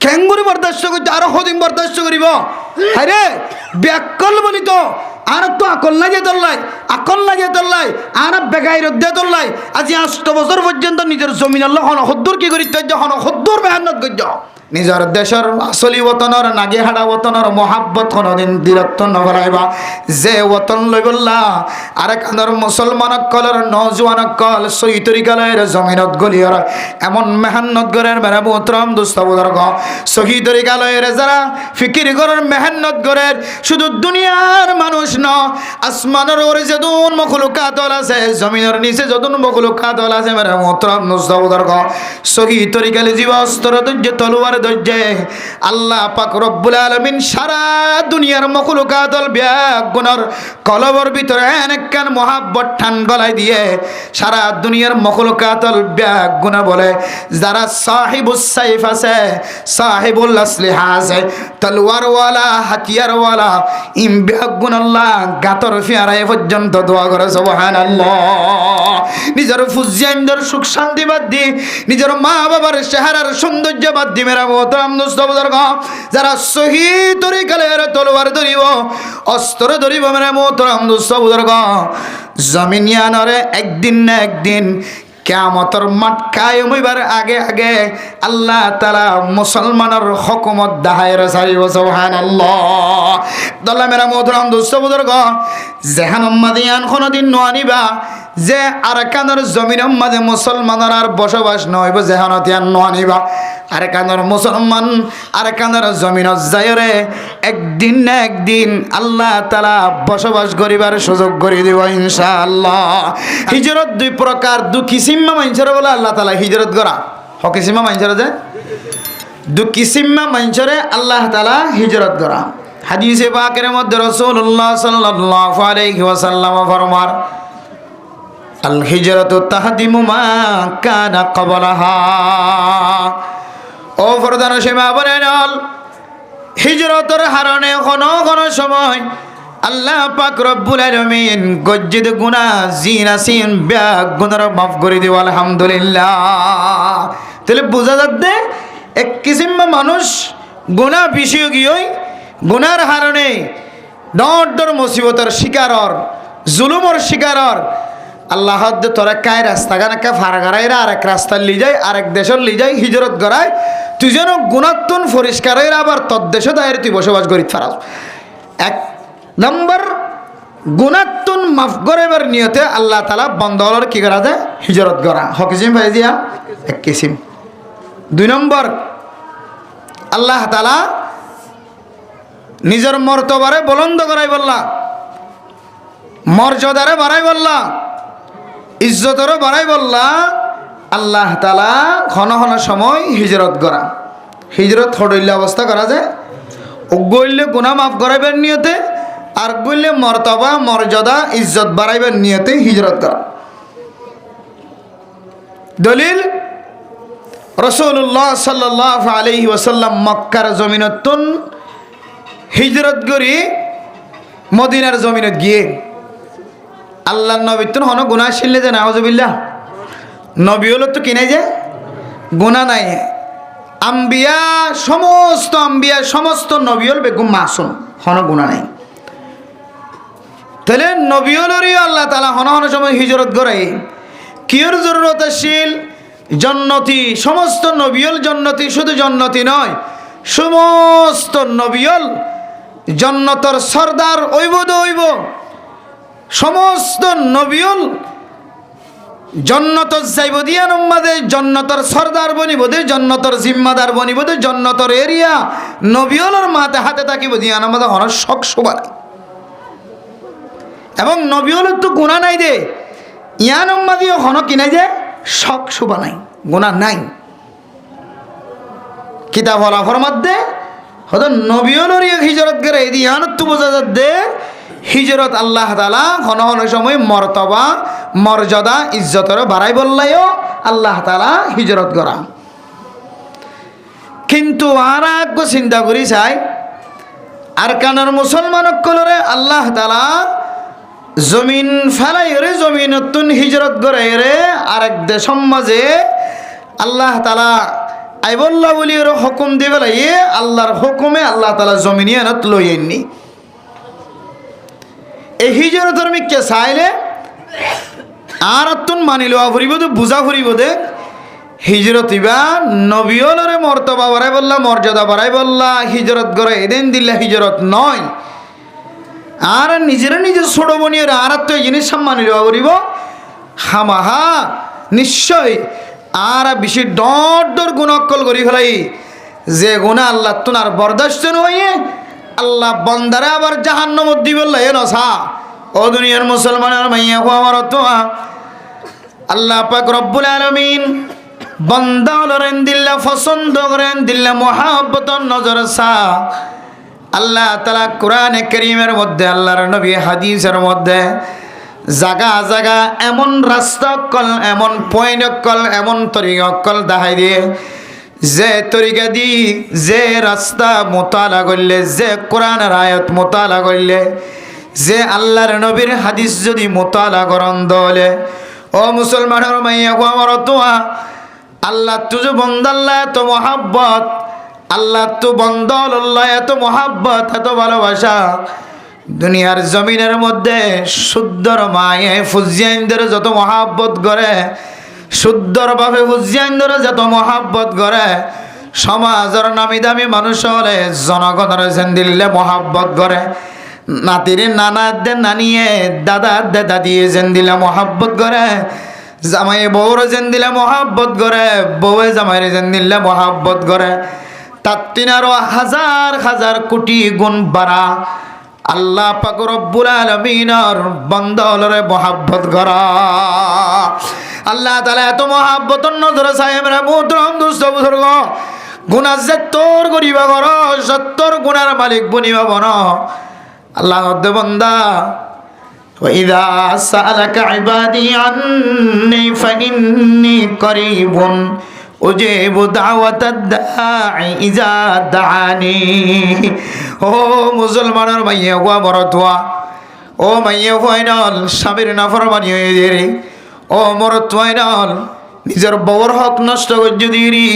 খেঙ্গুরি বরদাস্ত করছে আরো হদিন বরদাস্ত করিব আরে ব্যাকল বলি তো আর তো আকল লাগিয়ে তোল্লাই আকল লাগিয়ে তোল্লাই আর বেগাই রদ্দে তোল্লাই আজি 8 বছর পর্যন্ত নিজের জমিন আল্লাহ হদ্দুর কি করি হদ্দুর মেহনত করছ নিজের দেশের আসলি ওতনের নাগে হাড়া ওতনের মহাব্বত কোনদিন দীরত্ব নভরাইবা যে ওতন লই বললা আরেক আন্দর মুসলমান কলর নজওয়ান কল সই তরিকালের জমিনত গলিয়র এমন মেহনত গরের মেরা মোহতরম দুস্তবুদর গ সহি তরিকালের যারা ফিকির গরের মেহনত গরের শুধু দুনিয়ার মানুষ ন আসমানের ওরে যদুন মখলুকাত আছে জমিনের নিচে যদুন মখলুকাত আছে মেরা মোহতরম দুস্তবুদর গ সহি তরিকালে জীব অস্ত্র ধৈর্য তলোয়ার ধৈর্যে আল্লাহ পাক রব্বুল আলামিন সারা দুনিয়ার মখলুকাতল ব্যাগুনার কলবর ভিতরে এনেকান মহাব্বত ঠান গলায় দিয়ে সারা দুনিয়ার মখলুকাতল ব্যাগুনা বলে যারা সাহিবুস সাইফ আছে সাহিবুল আসলিহা আছে তলোয়ারওয়ালা হাতিয়ারওয়ালা ইম ব্যাগুন আল্লাহ গাতর ফিয়ারায় পর্যন্ত দোয়া করে সুবহানাল্লাহ নিজের ফুজিয়ানদের সুখ শান্তি বাদ দি নিজের মা বাবার চেহারার সৌন্দর্য বাদ দি মেরা মোহতরম দুস্তবুদর গ যারা সহি তরিকালের তলোয়ার ধরিব অস্ত্র ধরিব মেরা মোহতরম দুস্তবুদর গ জমিনিয়ানরে একদিন না একদিন কিয়ামতের মাঠ কায়েম হইবার আগে আগে আল্লাহ তাআলা মুসলমানের হুকুমত দাহায়ের সারিব সুবহানাল্লাহ দল্লা মেরা মোহতরম দুস্তবুদর গ জাহান্নাম মাদিয়ান কোনদিন নোয়ানিবা যে আরকানের জমিনের মাঝে মুসলমানের আর বসবাস নইব জাহান্নাতিয়ান নোয়ানিবা আরকানের মুসলমান আরকানের জমিনত যায়রে একদিন না একদিন আল্লাহ তাআলা বসবাস করিবার সুযোগ করে দিব ইনশাআল্লাহ হিজরত দুই প্রকার দুই কিসিমা মানুষের বলে আল্লাহ তাআলা হিজরত করা হকিসিমা মানুষের যে দুই কিসিমা মানুষের আল্লাহ তাআলা হিজরত করা হাদিসে পাকের মধ্যে রাসূলুল্লাহ সাল্লাল্লাহু আলাইহি ওয়াসাল্লাম ফরমান আল হিজরাতু তাহদিমু মা কানা ক্বাবলাহা ও ফরদান সেবা বলেন হিজরতের হারণে কোন সময় আল্লাহ পাক রব্বুল আলামিন গজ্জিদ গুনাহ জিনাসিন ব্যাগ গুনাহ মাফ করে দিও আলহামদুলিল্লাহ তাহলে বোঝা যাচ্ছে এক কিসিম মানুষ গুনাহ বিষয় গিয়ে গুনার হারণে ডর মুসিবতের শিকারর জুলুমর শিকারর আল্লাহ হদ্দে তোরা কায় রাস্তা গানাকে ফারাগারাইরা আরেক রাস্তা লি যায় আরেক দেশের লি যায় হিজরত করায় তুই যেন গুণাত্মন পরিষ্কার হয়ে আবার তদ্দেশে দায়ের তুই বসবাস করি ফারাস এক নম্বর গুণাত্মন মাফ করাইবার নিয়তে আল্লাহ তাআলা বন্দর কি করা যায় হিজরত করা হকিসিম ভাই দিয়া এক কিসিম দুই নম্বর আল্লাহ তাআলা নিজের মর্তবারে বুলন্দ করাই বললা মর্যাদারে বাড়াই বললা ইজ্জতরও বাড়াই বললা আল্লাহ তাআলা ঘন ঘন সময় হিজরত করা হিজরত হড়ইলে অবস্থা করা যায় গইলে গুনাহ মাফ করাইবার নিয়তে আর গইলে মর্তবা মর্যাদা ইজ্জত বাড়াইবার নিয়তে হিজরত করা দলিল রাসূলুল্লাহ সাল্লাল্লাহু আলাইহি ওয়াসাল্লাম মক্কার জমিনতুন হিজরত করি মদিনার জমিনত গিয়ে আল্লাহ নবী তো হন গুনাহ ছিল যে নাউজুবিল্লাহ নবী হলো তো কিনে যে গুনাহ নাই আম্বিয়া সমস্ত নবী হল বেগুম মাসুম হন গুনাহ নাই তাহলে নবী হলরই আল্লাহ তাআলা হন হন সময় হিজরত করে কিয়র জরুরত আছিল জান্নাতি সমস্ত নবী হল জান্নাতি শুধু জান্নাতি নয় সমস্ত নবী হল জান্নাতের সরদার ওইব সমস্ত নবীল জন্নতর যাইব দিয়া নম্মাদে জন্নতর সরদার বনিব দে জন্নতর জিম্মাদার বনিব দে জন্নতর এরিয়া নবীলের মাতে হাতে থাকিব দিয়া আমাদের হন শখ শোভা নাই এবং নবীলের তো গুণা নাই দে ইয়া নম্মাদিও হন কিনাই যে শখ শোভা নাই গুণা নাই কিতাব হলা ফরমাদ্দে হয়তো নবীলের হিজরত করে ইয়ান তো বোঝা যাচ্ছে হিজরত আল্লাহ তাআলা ঘন ঘন সময় মর্তবা মর্যাদা ইজ্জতর বাড়াই বললাইও আল্লাহ তাআলা হিজরত করা কিন্তু আর এক চিন্তা করি চাই আর কানার মুসলমান কলরে আল্লাহ তাআলা জমিন ফেলাই রে জমিনতুন হিজরত করে রে আরেক দেশ মাঝে আল্লাহ তাআলা আই বললা বলি ওর হুকুম দিয়ে বলে আল্লাহর হুকুমে আল্লাহ তাআলা জমিনিয়ানত লইয়েননি এই হিজরতের মিকে চাইলে আর তুন মানি লওয়া ফুরিব তো বুঝা ফুরিব দে হিজরত ইবা নবীলরে মর্তবা বাড়াই বললা মর্যাদা বাড়াই বললা হিজরত করে এদিন দিল্লা হিজরত নয় আর নিজের নিজের ছোট বনিয়ে আর তো এই জিনিস মানি লওয়া ফুরিব হামাহা নিশ্চয় আর বেশি ডর ডর গুণকল করি ফেলাই যে গুণা আল্লাহ তুনার বরদাস্ত নয় আল্লাহ বন্দারে আবার জাহান্নামত দিব বললা এ নসা ও দুনিয়ার মুসলমানের মাইয়া আমার তো আল্লাহ পাক রব্বুল আলামিন বান্দা হলেন দিল্লা পছন্দ করেন দিল্লা মহাব্বতর নজর সা আল্লাহ তাআলা কোরআনে কারীমের মধ্যে আল্লাহর নবী হাদিসের মধ্যে জাগা জাগা এমন রাস্তা কল এমন পয়েন্ট কল এমন তরিকা কল দেখাই দিয়ে যে তরিকা দি যে রাস্তা মোতালা করলে যে কোরআনের আয়াত মোতালা করলে যে আল্লাহর নবীর হাদিস যদি মোতালা করন দলে ও মুসলমানের মাইয়া গো আমার তোয়া আল্লাহ তুজো বন্দাল্লাহ এত মহাব্বত আল্লাহ তু বন্দল্লাহ এত মহাব্বত এত ভালোবাসা দুনিয়ার জমিনের মধ্যে শুদ্ধর মায়ে ফুজিয়াইনদের যত মহাব্বত করে শুদ্ধর ভাবে ফুজিয়াইনদের যত মহাব্বত করে সমাজের নামি দামি মানুষ হলে জনগণের যেন দিল্লে মহাব্বত করে নাতিরে নানা দে নানিয়ে দাদা দে দাদিয়ে যেন দিলে মহাব্বত করে জামাই বউরে যেন দিলে মহাব্বত করে বউয়ে জামাইরে যেন দিলে মহাব্বত করে তার তিন আরো হাজার হাজার কোটি গুণ বাড়া আল্লাহ পাক রব্বুল আলামিনের বান্দালরে মহাব্বত করা আল্লাহ তাআলা এত মহাব্বতর নজরে সাহেবরা মুহতরম দোস্ত বুজুর্গ গুনাহ যে তোর করিবা কর 70 গুনার মালিক বনিবা বন আল্লাহ দে বান্দা ওয়াইদা সাআলাকা ইবাদি আন্নী ফাইন্নী করিবুন উজিবু দাওয়াতাদ দাঈ ইজা দাআনি ও মুসলমানের মাইয়া গো মরতোয়া ও মাইয়া ফাইনাল স্বামীর নাফরমানি হয়ে দেরি ও মরতোয়াইনাল নিজের বউর হক নষ্ট করতে দিরি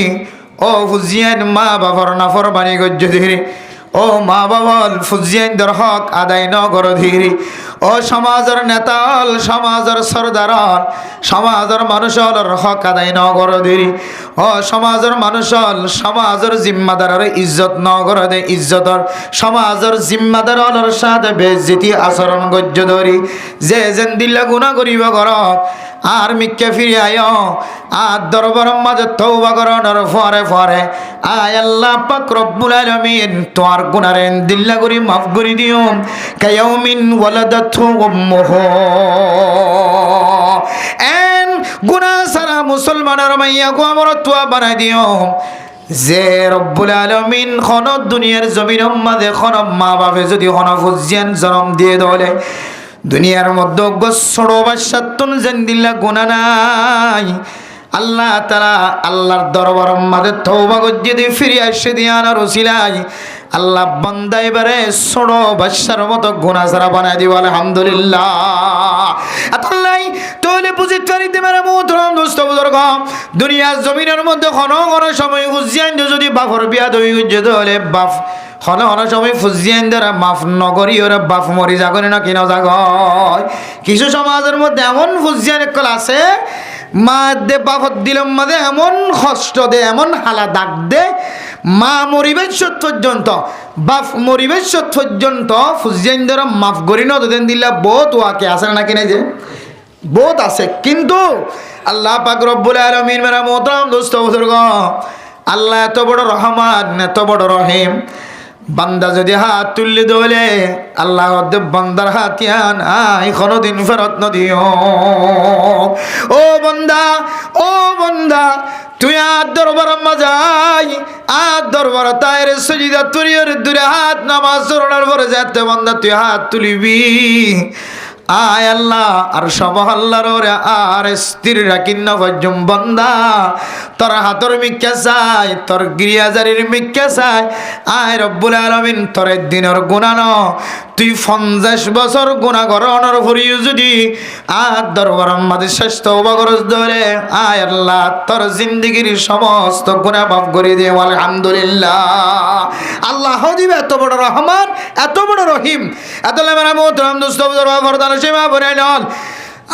ও ফুজিয়ান মা বাবার নাফরমানি করতে দিরি ও মা বাবার ফুজিয়ানদের হক আদায় ন কর দিরি ও সমাজের নেতা হল সমাজের সরদার হল সমাজের মানুষ হল হক আদায় ন কর দিরি ও সমাজের মানুষ হল সমাজের জিম্মাদারের ইজ্জত ন কর দে ইজ্জতর সমাজের জিম্মাদার হলের সাথে বেজ্জতি আচরণ গজ্য ধরি যে যেন দিল্লা গুণা করিব কর আর মিক্কে ফিরে আয় আর দরবার মাঝে তওবা করনের ফরে ফরে আয় আল্লাহ পাক রব্বুল আলামিন তোমার গুনারে দিল্লা করি মাফ করে দিও কায়াউমিন ওয়ালাদাতু উম্মুহু এন গুনাহ সারা মুসলমানের মাইয়া গো আমার তোয়া বানাই দিও যে রব্বুল আলামিন খন দুনিয়ার জমিনের মাঝে খন মা বাপে যদি খন ফুজিয়ান জন্ম দিয়ে দলে দুনিয়ার মধ্যে গোসড়ো বাসাতুন যেন দিল্লা গুনাহ নাই আল্লাহ তাআলা আল্লাহর দরবার মাঝে তওবা করে দিয়ে ফিরে আসে দিয়ানার ওসিলাই আল্লাহ বান্দা এবারে ছোড়ো বাদশার মতো গুনাহ ছাড়া বানাই দিব আলহামদুলিল্লাহ আল্লাহ তোলে বুঝি চারিতে মেরে মুহতরম দোস্ত বুজুর্গ দুনিয়ার জমিনের মধ্যে ঘন ঘন সময় হুজিয়ান যদি বাপর বিয়া দই গজ্জে হলে বাপ ঘন ঘন সময় ফুজিয়ান দ্বারা মাফ নগরী ওরা বাপ মরি যাগরে না কিনা জাগ কিছু সমাজের মধ্যে এমন ফুজিয়ান একল আছে মা দে বাপত দিলাম মাঝে এমন কষ্ট দে এমন হালা দাগ দে মা মরিবেশ পর্যন্ত বাপ মরিবেশ পর্যন্ত ফুজিয়ান দ্বারা মাফ করি না দেন দিলা বহুত ওয়াকে আছে না কিনা যে বহুত আছে কিন্তু আল্লাহ পাক রব্বুল আলামিন মেরা মোহতরম দোস্ত বুজুর্গ আল্লাহ এত বড় রহমান এত বড় রহিম বান্দা যদি হাত তুললে দোলে আল্লাহ বান্দার হাতিয়ান আই কোনদিন ফেরত নদিও ও বন্দা তুই আর দরবার মাজাই আর দরবার তাইরে সজিদা তুরিয়র দূরে হাত নামাজ চরণের পরে যেতে বান্দা তুই হাত তুলিবি আয় আল্লাহ আর সব আল্লাহর ওরে আর স্থির রাখিন ভজুম বন্দা তোর হাতর মিক্কা চাই তোর গিরিয়াজারির মিক্কা চাই আয় রব্বুল আলামিন তোর দিনের গুনানো তুই 50 বছর গুনাহ করানোর পরেও যদি আর দরবার আমাদের শ্রেষ্ঠ অবগরজ ধরে আয় আল্লাহ তোর জিন্দেগির সমস্ত গুনাহ মাফ করে দে আলহামদুলিল্লাহ। আল্লাহ দিবে এত বড় রহমান, এত বড় রহিম, এত লেমেরা মোহতরম দোস্ত বুজুর্গ ফরদান সীমা বনে নল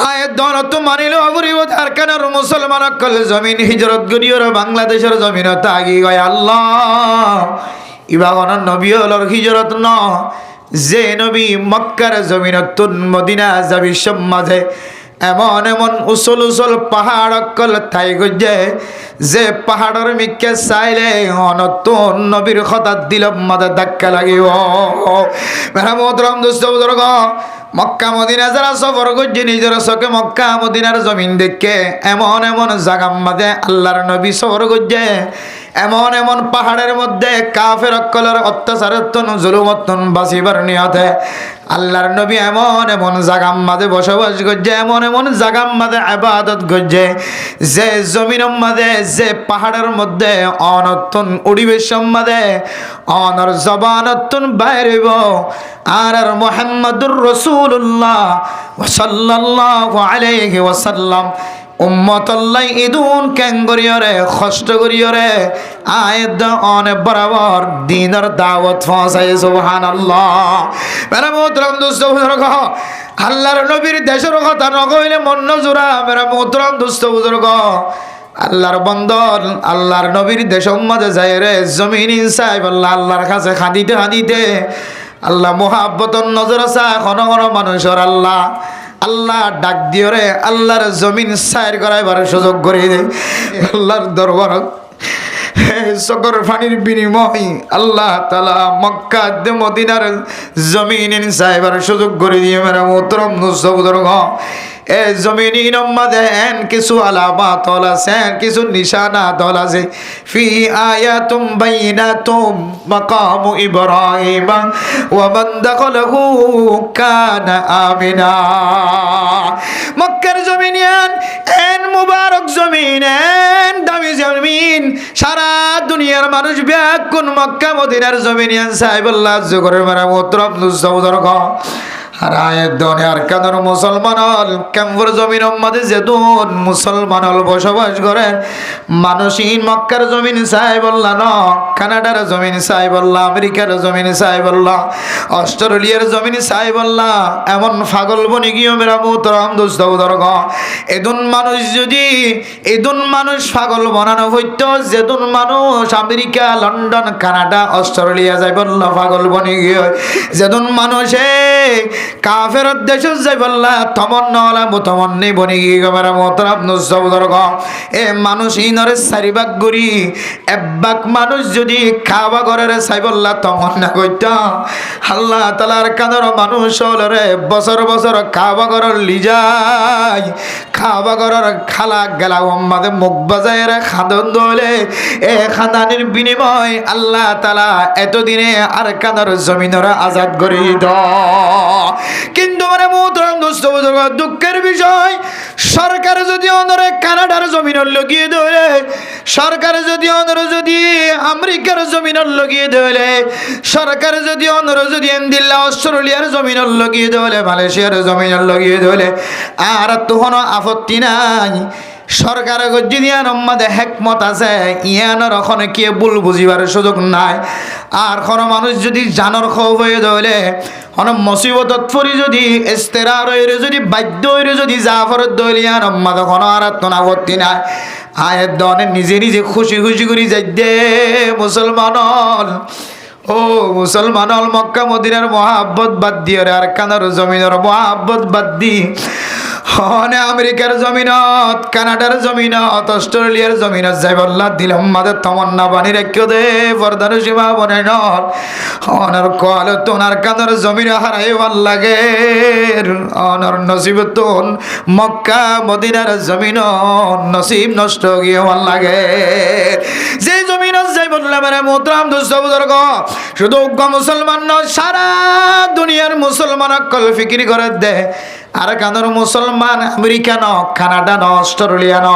আয়ের দনত মানিল অবরিব তার কানার মুসলমান অকল জমিন হিজরত গরিয়র বাংলাদেশের জমিন তাগি গয় আল্লাহ ইবাগন নবী হলর হিজরত ন যে নবী মক্কার জমিনতুন মদিনা যাবি সব মাঝে এমন এমন উসল উসল পাহাড় অকল ঠাই গজে যে পাহাড়ের মিকে চাইলে নতুন নবীর হঠাৎ দিল মাঝে ধাক্কা লাগিব। মেরা মোহতরম দোস্ত বুজুর্গ মক্কা মদিনা যারা সফর করছে নিজের চোখে মক্কা মদিনার জমিন দেখে এমন এমন জাগাম মাঝে আল্লাহর নবী সফর করছে এমন এমন পাহাড়ের মধ্যে কাফের অকলের অত্যাচারতন জুলুমতন বাঁচিবার নিয়তে আল্লাহর নবী এমন এমন জাগাম মাঝে বসবাস করছে এমন এমন জাগাম মাঝে ইবাদত করছে যে জমিনের মাঝে যে পাহাড়ের মধ্যে অনতন পরিবেশের মাঝে অনর জবানতন বাইরেব আর মুহাম্মদুর রাসূলুল্লাহ সাল্লাল্লাহু আলাইহি ওয়াসাল্লাম উম্মতল্লাই ইদুন কেন করিয়রে কষ্ট করিয়রে আয়াত অনে বরাবর দিনের দাওয়াত পৌঁছায় সুবহানাল্লাহ। মেরা মোহতরম দোস্ত বুজুর্গ আল্লাহর নবীর দেশের কথা নকইলে মন নজুরা। মেরা মোহতরম দোস্ত বুজুর্গ আল্লাহর বন্দর আল্লাহর নবীর দেশের মাঝে যায় রে জমিন ইনসাইব আল্লাহর কাছে খাদিতে খাদিতে আল্লাহ মোহাব্বতর নজর আসা ঘন ঘন মানুষের আল্লাহ আল্লাহ ডাক দিও রে আল্লাহর জমিন সাইর করাইবার সুযোগ করে দে আল্লাহর দরবার সকর ফানির বিনিময় আল্লাহ তাআলা মক্কা মদিনার জমিন সাইবার সুযোগ করে দিয়ে মেরা মোহতরম দোস্ত বুজুর্গ এ জমিনের মধ্যে এন কিছু আলামাত আছে কিছু নিশানাত আছে ফি আয়াতুম বাইনাতুম মাকামু ইব্রাহিম ওয়া মান দাখালাহু কানা আমিনা। মক্কার জমিন এন মুবারক জমিন এন দামি জমিন সারা দুনিয়ার মানুষ ব্যাকুল মক্কা মদিনার জমিন সাহেবুল্লাহ জগরের মেরা মোহতরম দোস্ত বুজুর্গ আর আয়ের দনে আর কানার মুসলমান হল ক্যাম্পর জমিন মাঝে যেতুন মুসলমান হল বসবাস করেন মানুষহীন মক্কার জমিন সাহেবুল্লাহ ন কানাডার জমিন সাহেবুল্লাহ আমেরিকার জমিন সাহেবুল্লাহ অস্ট্রেলিয়ার জমিন সাহেবুল্লাহ এমন পাগল বনি গিয়ে মেরা মোহতরম দোস্ত বুজুর্গ এদুন মানুষ যদি এদুন মানুষ পাগল বানানো হইতো যেদুন মানুষ আমেরিকা লন্ডন কানাডা অস্ট্রেলিয়া যাইবল্লাহ পাগল বনি গিয়ে যেদুন মানুষে কাফের দেশ যাইবল্লাহ তমন্নওয়ালা মুতমন্নি বনি গিয়ে মেরা মোহতরম দোস্ত বুজুর্গ এ মানুষ ইনরে চারিভাগ গড়ি একভাগ মানুষ যদি খাওয়া ঘরের চাইবল্লাহ তমন্না করত আল্লাহ তাআলার কানের মানুষ হলরে বছর বছর খাওয়া ঘরের লিজাই খাওয়া ঘরের খালা গেলা মাঝে মুখ বাজায় খাদন দলে এ খাদানির বিনিময় আল্লাহ তাআলা এতদিনে আর কানের জমিনরা আজাদ করে দ। কিন্তু মানে মোহতরম দোস্ত বুজুর্গ দুঃখের বিষয় সরকার যদি অনরে কানাডার জমিন লগিয়ে ধরে সরকার যদি অনরে যদি আমেরিকার জমিন লগিয়ে ধরে সরকার যদি অনরে যদি এন্দিল্লা অস্ট্রেলিয়ার জমিন লগিয়ে ধরে মালয়েশিয়ার জমিন লগিয়ে ধরে আর তো কোনো আপত্তি নাই। সরকার যদি আমাদের হেকমত আছে ইয়ানোর ওখানে কে ভুল বুঝিবার সুযোগ নাই। আর কোনো মানুষ যদি জানোর খৌফ হয়ে ধরে কোনো মুসিবতত পড়ি যদি ইস্তেরার হয়ে যদি বাধ্য হয়ে যদি জাফরত দলিয়ান আমাদের কোনো আর আপত্তি নাই। আয়ের দনে নিজে নিজে খুশি খুশি করে যাই দে মুসলমান ও মুসলমান মক্কা মদিনার মহাব্বত বাদ দিয়ে আর কানার জমিনের মহাব্বত বাদ দি হনে আমেরিকার জমিনত কানাডার জমিনত অস্ট্রেলিয়ার জমিনত যাইবল্লাহ দিলাম মাদের তমন্না বাণী রেখে দে পর্দার সীমা বনে নল অনর কল তোনার কানার জমিন হারাই ভাল লাগে অনর নসিব তোন মক্কা মদিনার জমিন নসিব নষ্ট গিয়ে ভাল লাগে যে জমিনত যাইব বললে মেরে মোহতারাম দোস্ত বুজুর্গ, শুধু মুসলমান নয়, সারা দুনিয়ার মুসলমান অকল ফিকির করে দে। আর কানোর মুসলমান আমেরিকা ন, কানাডা ন, অস্ট্রেলিয়া ন,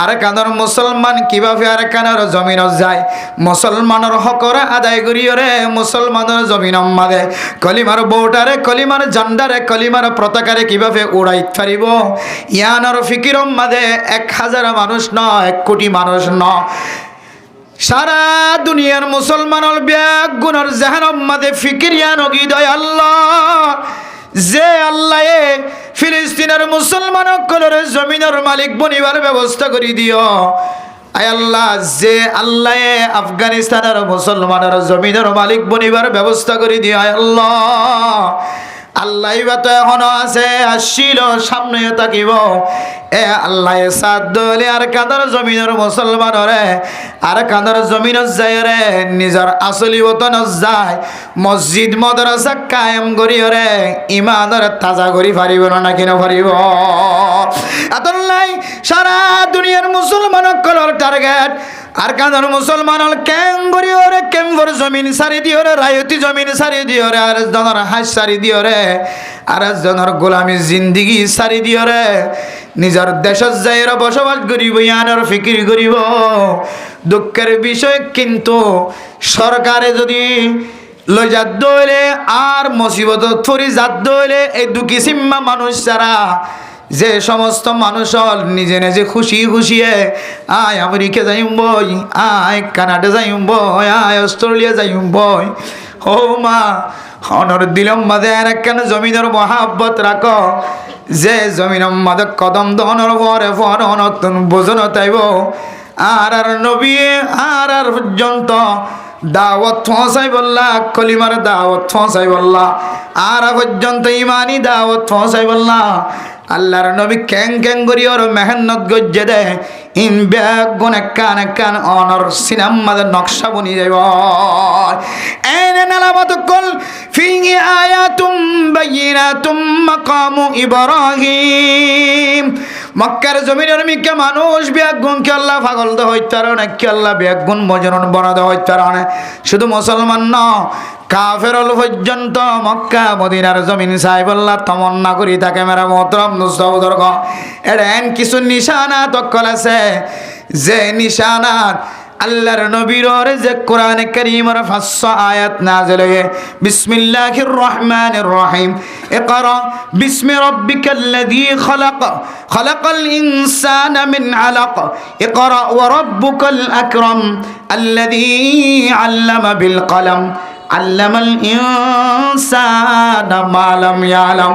আর কানোর মুসলমান কিভাবে আর কানোর জমিন যায় মুসলমানের হকরে আদায় করিয়রে মুসলমানের জমিন মাদে কলিমার বউটারে, কলিমার ঝান্ডারে, কলিমার পতাকারে কিভাবে উড়াই পারিব ইয়ানোর ফিকির মাদে 1000 মানুষ ন, 1 কোটি মানুষ ন, সারা দুনিয়ার মুসলমানের ব্যাগ গুণর জাহান মাদে ফিকির ইয়ান গিদয় আল্লাহ, যে আল্লাহ ফিলিস্তিনের মুসলমান কলর জমিনের মালিক বনিবার ব্যবস্থা করে দিও। আয় আল্লাহ, যে আল্লাহ আফগানিস্তানের মুসলমানের জমিনের মালিক বনিবার ব্যবস্থা করে দিও। আয় আল্লাহ, আল্লাহ তো এখনো আছে, আসছিল, সামনেও থাকিব। এ আল্লাহ সাদ দলে আর কাঁদার জমিনের মুসলমানরে আর কাঁদার জমিন যায় রে, নিজের আসলি বতন যায়, মসজিদ মাদ্রাসা কায়েম করি রে, ইমানের তাজা করি পারিব না কিনা পারিব। আল্লাহ সারা দুনিয়ার মুসলমান কলর টার্গেট আর কাঁদার মুসলমান কেম করি ওরে, কেম্বর জমিন সারি দিও রে, রায়তি জমিন সারি দিও রে, আর জনের হাঁস সারি দিও রে, আর জনের গোলামি জিন্দিগি সারি দিও রে, নিজের দেশত যাই বসবাস করিব, ইয়ানোর ফিকির করিব। দুঃখের বিষয় কিন্তু সরকারে যদি লই যাত দইলে আর মুসিবত থরি যাত দইলে এই দুঃখী সিম্মা মানুষ ছাড়া যে সমস্ত মানুষ নিজে নিজে খুশি খুশিয়ে আয় আমেরিকা যাইম বই, আয় কানাডা যাইম বই, আয় অস্ট্রেলিয়া যাইম বই, ও মা অনর দিলম মাদে আর কেন জমিনের মহাব্বত রাখ, যে জমিনের মাদে কদম দহনের পরে পর নতুন বোঝন তাইব। আর আর নবী আর আর পর্যন্ত দাওয়াত পৌঁছাই বললা, কলিমার দাওয়াত পৌঁছাই বললা, আর পর্যন্ত ইমানি দাওয়াত পৌঁছাই বললা। আল্লাহর নবী ক্যাং ক্যাং করি ওর মেহনত গজ্জে দে, ইন ব্যাগ গুনে কান কান অনর সিনেমাদের নকশা বনি যাইব। এনে নালামত কল ফিহি আয়াতুম বাইয়িনাতুম মাকামু ইব্রাহিম। মক্কার জমিনের মিকে মানুষ ব্যাগুন কে আল্লাহ পাগল দে হইতার অনেক কে আল্লাহ ব্যাগুন মজনুন বনা দে হইতার অনেক। শুধু মুসলমান ন, কাফেরল পর্যন্ত মক্কা মদিনার জমিন সাহেবল্লাহ তমন্না করি তাকে মেরা মোহতরম নুসবুদর্গ। এর এন কিছু নিশানা তকল আছে, যে নিশানাত আল্লাহর নবীর যে কোরআনে কারীমের 500 আয়াত নাযিল হয়ে বিসমিল্লাহির রহমানির রহিম ইকরা বিসমি রাব্বিকাল্লাযী খালাক খালাকাল ইনসানা মিন আলাক ইকরা ওয়া রাব্বুকাল আকরাম আল্লাযী আল্লামা বিল কলম আল্লামাল ইনসানা মা লাম ইয়ালাম।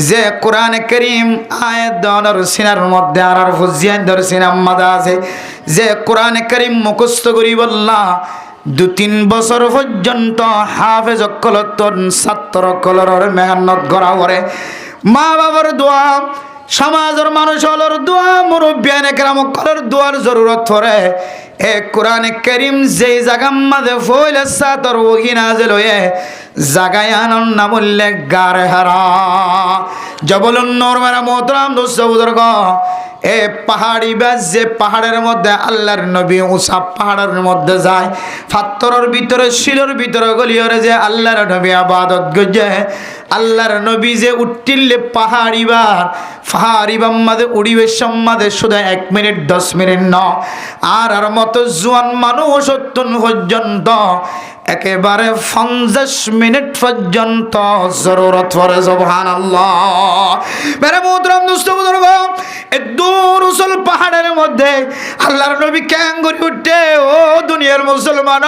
যে কোরআনে কারীম আয়াত দনর সিনার মধ্যে আর ফুজিয়ান দর সিনাম মাদা আছে, যে কোরআনে কারীম মুখস্থ করি বললা 2-3 বছর পর্যন্ত হাফেজ কলতন ছাত্র কলর মেহনত করা করে, মা বাবার দোয়া, সমাজের মানুষের দোয়া, মুরব্বিয়ানে কেরাম কলর দোয়ার জরুরত পড়ে। এ কোরআনে কারীম যেই জায়গা মাঝে ফইলে সাতর ওহি নাযিল হয়ে জাগায় আনন নাম উল্লেখ গারে হারা জবলুন নূর মেরা মোহতরম দোস্ত বুজুর্গ। এ পাহাড়ি বাস, যে পাহাড়ের মধ্যে আল্লাহর নবী উসাব পাহাড়ের মধ্যে যায়, পাথরের ভিতরে শিলের ভিতরে গলিয়রে যে আল্লাহর নবী ইবাদত গজে, আল্লাহর নবী যে উঠিলে পাহাড়িবার মাঝে উড়িবে সম্মাদে শুধু 1 মিনিট 10 মিনিট ন, আর আর মতো জোয়ান মানুষ অত্যন্ত পর্যন্ত একেবারে 50 মিনিট পর্যন্ত জরুরত পড়ে। সুবহানাল্লাহ। মেরে মোহতরম দোস্ত বুজুর্গ, এই দূর উসল পাহাড়ের মধ্যে আল্লাহর নবী ক্যাং করে উঠে। ও দুনিয়ার মুসলমান,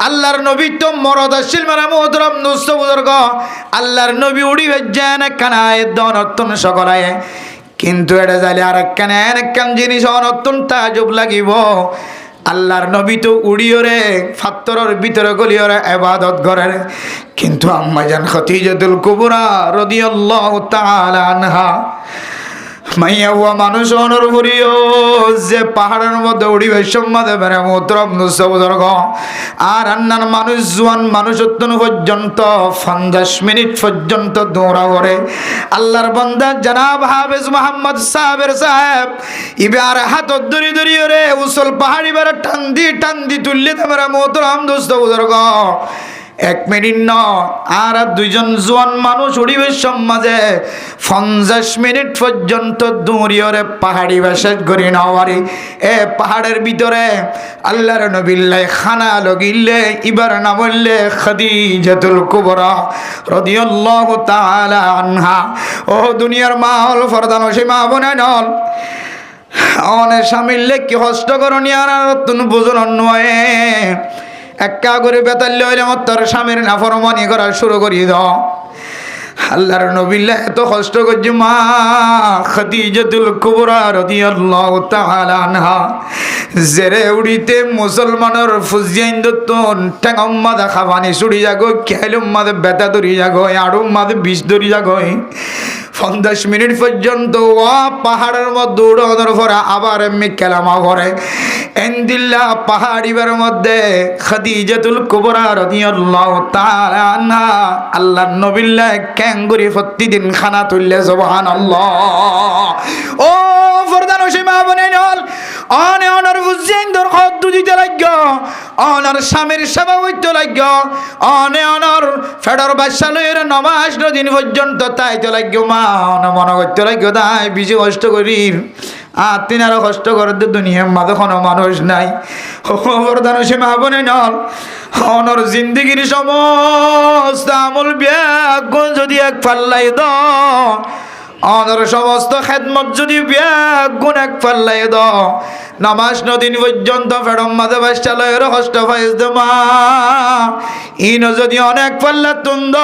আল্লাহর নবী তো মরদ আসছিল। মেরে মোহতরম দোস্ত বুজুর্গ, আল্লাহর নবী উড়ি ভেজান কানায় দনতন সকলায়, কিন্তু এটা যাইলে আর একখান জিনিস অনতন তাজব লাগিব। আল্লাহর নবী তো উড়িয়রে ফাত্তরের ভিতরে গলিয়রে ইবাদত করেন, কিন্তু আম্মা জান খাদিজাতুল কুবরা রাদিয়াল্লাহু তাআলা আনহা মাইয়া হওয়া মানুষ অনর করিও যে পাহাড়ের মধ্যে উড়িবে সম্মাদে বেড়ে মোহতরম নুসবুজুর্গ আর আন্নার মানুষ জোয়ান মানুষ অত্যন্ত পর্যন্ত 50 মিনিট পর্যন্ত দৌড়া করে আল্লাহর বান্দা জনাব হাফেজ মোহাম্মদ সাহেব ইবার হাত ধরি ধরি রে উসল পাহাড়ি বেড়ে টান দি তুললে তোমার মোহতরম নুসবুজুর্গ 1 মিনিট ন আর দুইজন জোয়ান মানুষ উড়িবে সমাজে 50 মিনিট পর্যন্ত দৌড়িয়ে পাহাড়ি বাসাত করি নাওয়ারি এ পাহাড়ের ভিতরে আল্লাহর নবিল্লাই খানা লগিলে ইবার না বললে খাদিজাতুল কুবরা রাদিয়াল্লাহু তাআলা আনহা ও দুনিয়ার মা হল ফরদান ও সীমা বনে নল অনে সামিললে কি কষ্ট করনি আর তুমি বুঝুন নয় একা করে বেতাল্য হইলে আমার তোর স্বামীর নাফরমানি করা শুরু করি দাও আল্লাহর নবিল্লাহ এত কষ্ট করছে মা খাদিজাতুল কুবরা রাদিয়াল্লাহু তাআলা আনহা জেরে উড়িতে মুসলমানের ফুজিয়াইন দতন ঠ্যাঙ্গম্মাদা খাবানি ছুড়ি যাগো খেলুম্মাদে বেতা ধরি যাগো আড়ুম্মাদে বিষ ধরি যাগো 50 মিনিট পর্যন্ত পাহাড়ের মধ্যে উড়ানোর পরে আবার এমনি কেলামা করে এন্দিল্লা পাহাড়িবার মধ্যে খাদিজাতুল কুবরা রাদিয়াল্লাহু তাআলা আনহা আল্লাহর নবিল্লাহ ক্যাঙ্গুরি প্রতিদিন খানা তুললে সুবহানাল্লাহ ও ফরদান ও সীমা বনে নল অনে অনর বুঝেন দর খদ দিতে লাগো অনর স্বামীর সেবা হইতে লাগো অনে অনর ফেডার বাসালের নামাজ দিন পর্যন্ত তাইতে লাগো মা অন মনে করতে লাগো তাই বেশি কষ্ট করি আর তিন আরো কষ্ট করতে দুনিয়ার মাঝে কোনো মানুষ নাই ফরদান ও সীমা বনে নল অনর জিন্দগির সমস্ত আমল ব্যাগ যদি এক পাল্লাই দাও অনর সমস্ত খেদমত যদি ব্যাগুণ এক পাল্লাই দাও নামাজ নদিন পর্যন্ত ফেরম মাঝে বাসালয়ের কষ্ট পাইস দে মা ইন যদি অনেক পাল্লা তুন্দ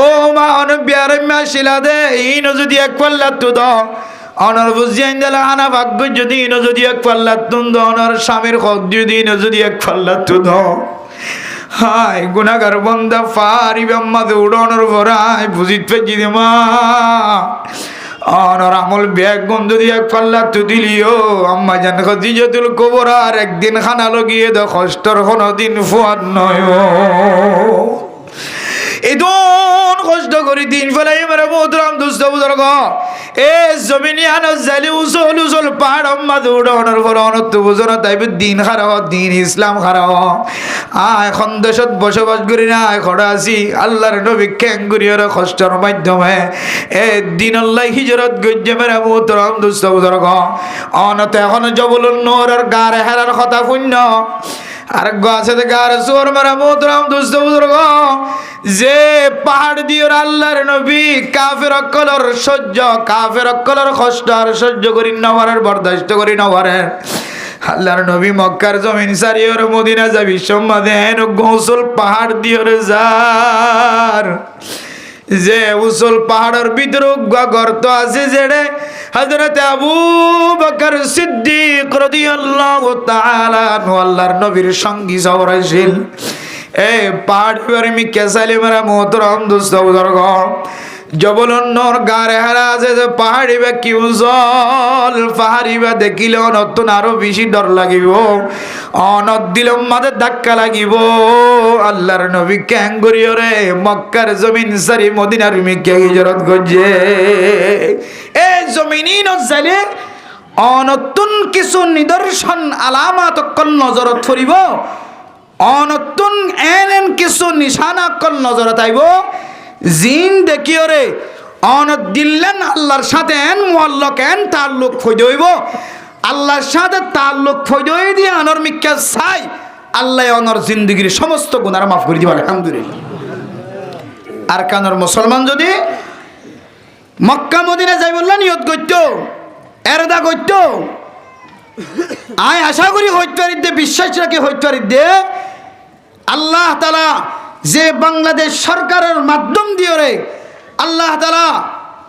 ও মা অনেক বিয়ারে মাসিলা দে ইন যদি এক পাল্লা তু দাও অনর বুঝিয়ান দিলা আনা ভাগ্য যদি ইন যদি এক পাল্লা তুন্দ অনর স্বামীর হক যদি ইন যদি এক পাল্লা তু দাও হাই গুনাহগার বান্দা ফারিবে আম্মাদে উড়ানোর ভরাই বুঝিত পেজি দে মা অনর আমল ব্যাগ গন্ধ দিয়ে এক পাল্লা তু দিলিও আম্মা জান খাদিজাতুল কুবরা আর একদিন খানা লগিয়ে দে কষ্টর কোনো দিন ফুয়াদ নয় এদন কষ্ট করি দিন ফেলাই মেরে মোহতরম দুস্থ বুজুর্গ এ জমিনে আনো জালি উসল পাহাড় আম্মা দৌড়ানোর পর অনত বুঝো না তাইবে দিন খারাপ দিন ইসলাম খারাপ এখন দেশত বসবাস করি না এখন আছি আল্লাহর নবী ক্যাঙ্গুরিয়র কষ্টর মাধ্যমে এ দিন আল্লাহ হিজরত গজ্জে মেরে মোহতরম দুস্থ বুজুর্গ অনত এখন জবলুন নোরের গারে হেরার কথা শূন্য আর গাছে গারে চোর মেরা মোহতরম দুস্থ বুজুর্গ যে পাহাড় দিয়ে আল্লাহর নবী কাফের অকলর সহ্য কাফের অকলর কষ্ট আর সহ্য করি নওয়ারের বরদাস্ত করি নওয়ারের আল্লাহর নবী মক্কার জমিন সারিয়র মদিনা যাবি সম্মাদেন গোসল পাহাড় দিয়ে যার যে উসল পাহাড়ের ভিতরে গর্ত আছে যেড়ে হযরত আবু বকর সিদ্দিক রাদিয়াল্লাহু তাআলা আল্লাহর নবীর সঙ্গী সওরাইছিল এই পাহাড়ের মি কেসালি মারা মোহতরম দোস্ত বুজুর্গ জবলন্নর গারে হারা আছে যে পাহাড়ি বা কি উজল পাহাড়ি বা দেখিলে নতুন আরো বেশি ডর লাগিব অনত দিলম মাঝে ধাক্কা লাগিব আল্লাহর নবী ক্যাঙ্গুরিয়রে মক্কার জমিন সারি মদিনার মিকে হিজরত গজে এই জমিনই নজালে অনতুন কিছু নিদর্শন আলামাত অকল নজরত ফরিব অনতুন এন কিছু নিশানা অকল নজরত আইব জিন দেখিওরে অনত দিল্লেন আল্লাহর সাথে এন মুআল্লাক এন তাল্লুক ফইদইব আল্লাহর সাথে তাল্লুক ফইদই দিয়ে আনর মিক্কা চাই আল্লাহ অনর জিন্দগির সমস্ত গুনাহ মাফ করে দিব আলহামদুলিল্লাহ আর কানর মুসলমান যদি মক্কা মদিনা যাই বললা নিয়ত করত এরদা করত আয় আশা করি হইতারি দে বিশ্বাস রাখি হইতারি দে আল্লাহ তাআলা যে বাংলাদেশ সরকারের মাধ্যম দিয়ে রে আল্লাহ তাআলা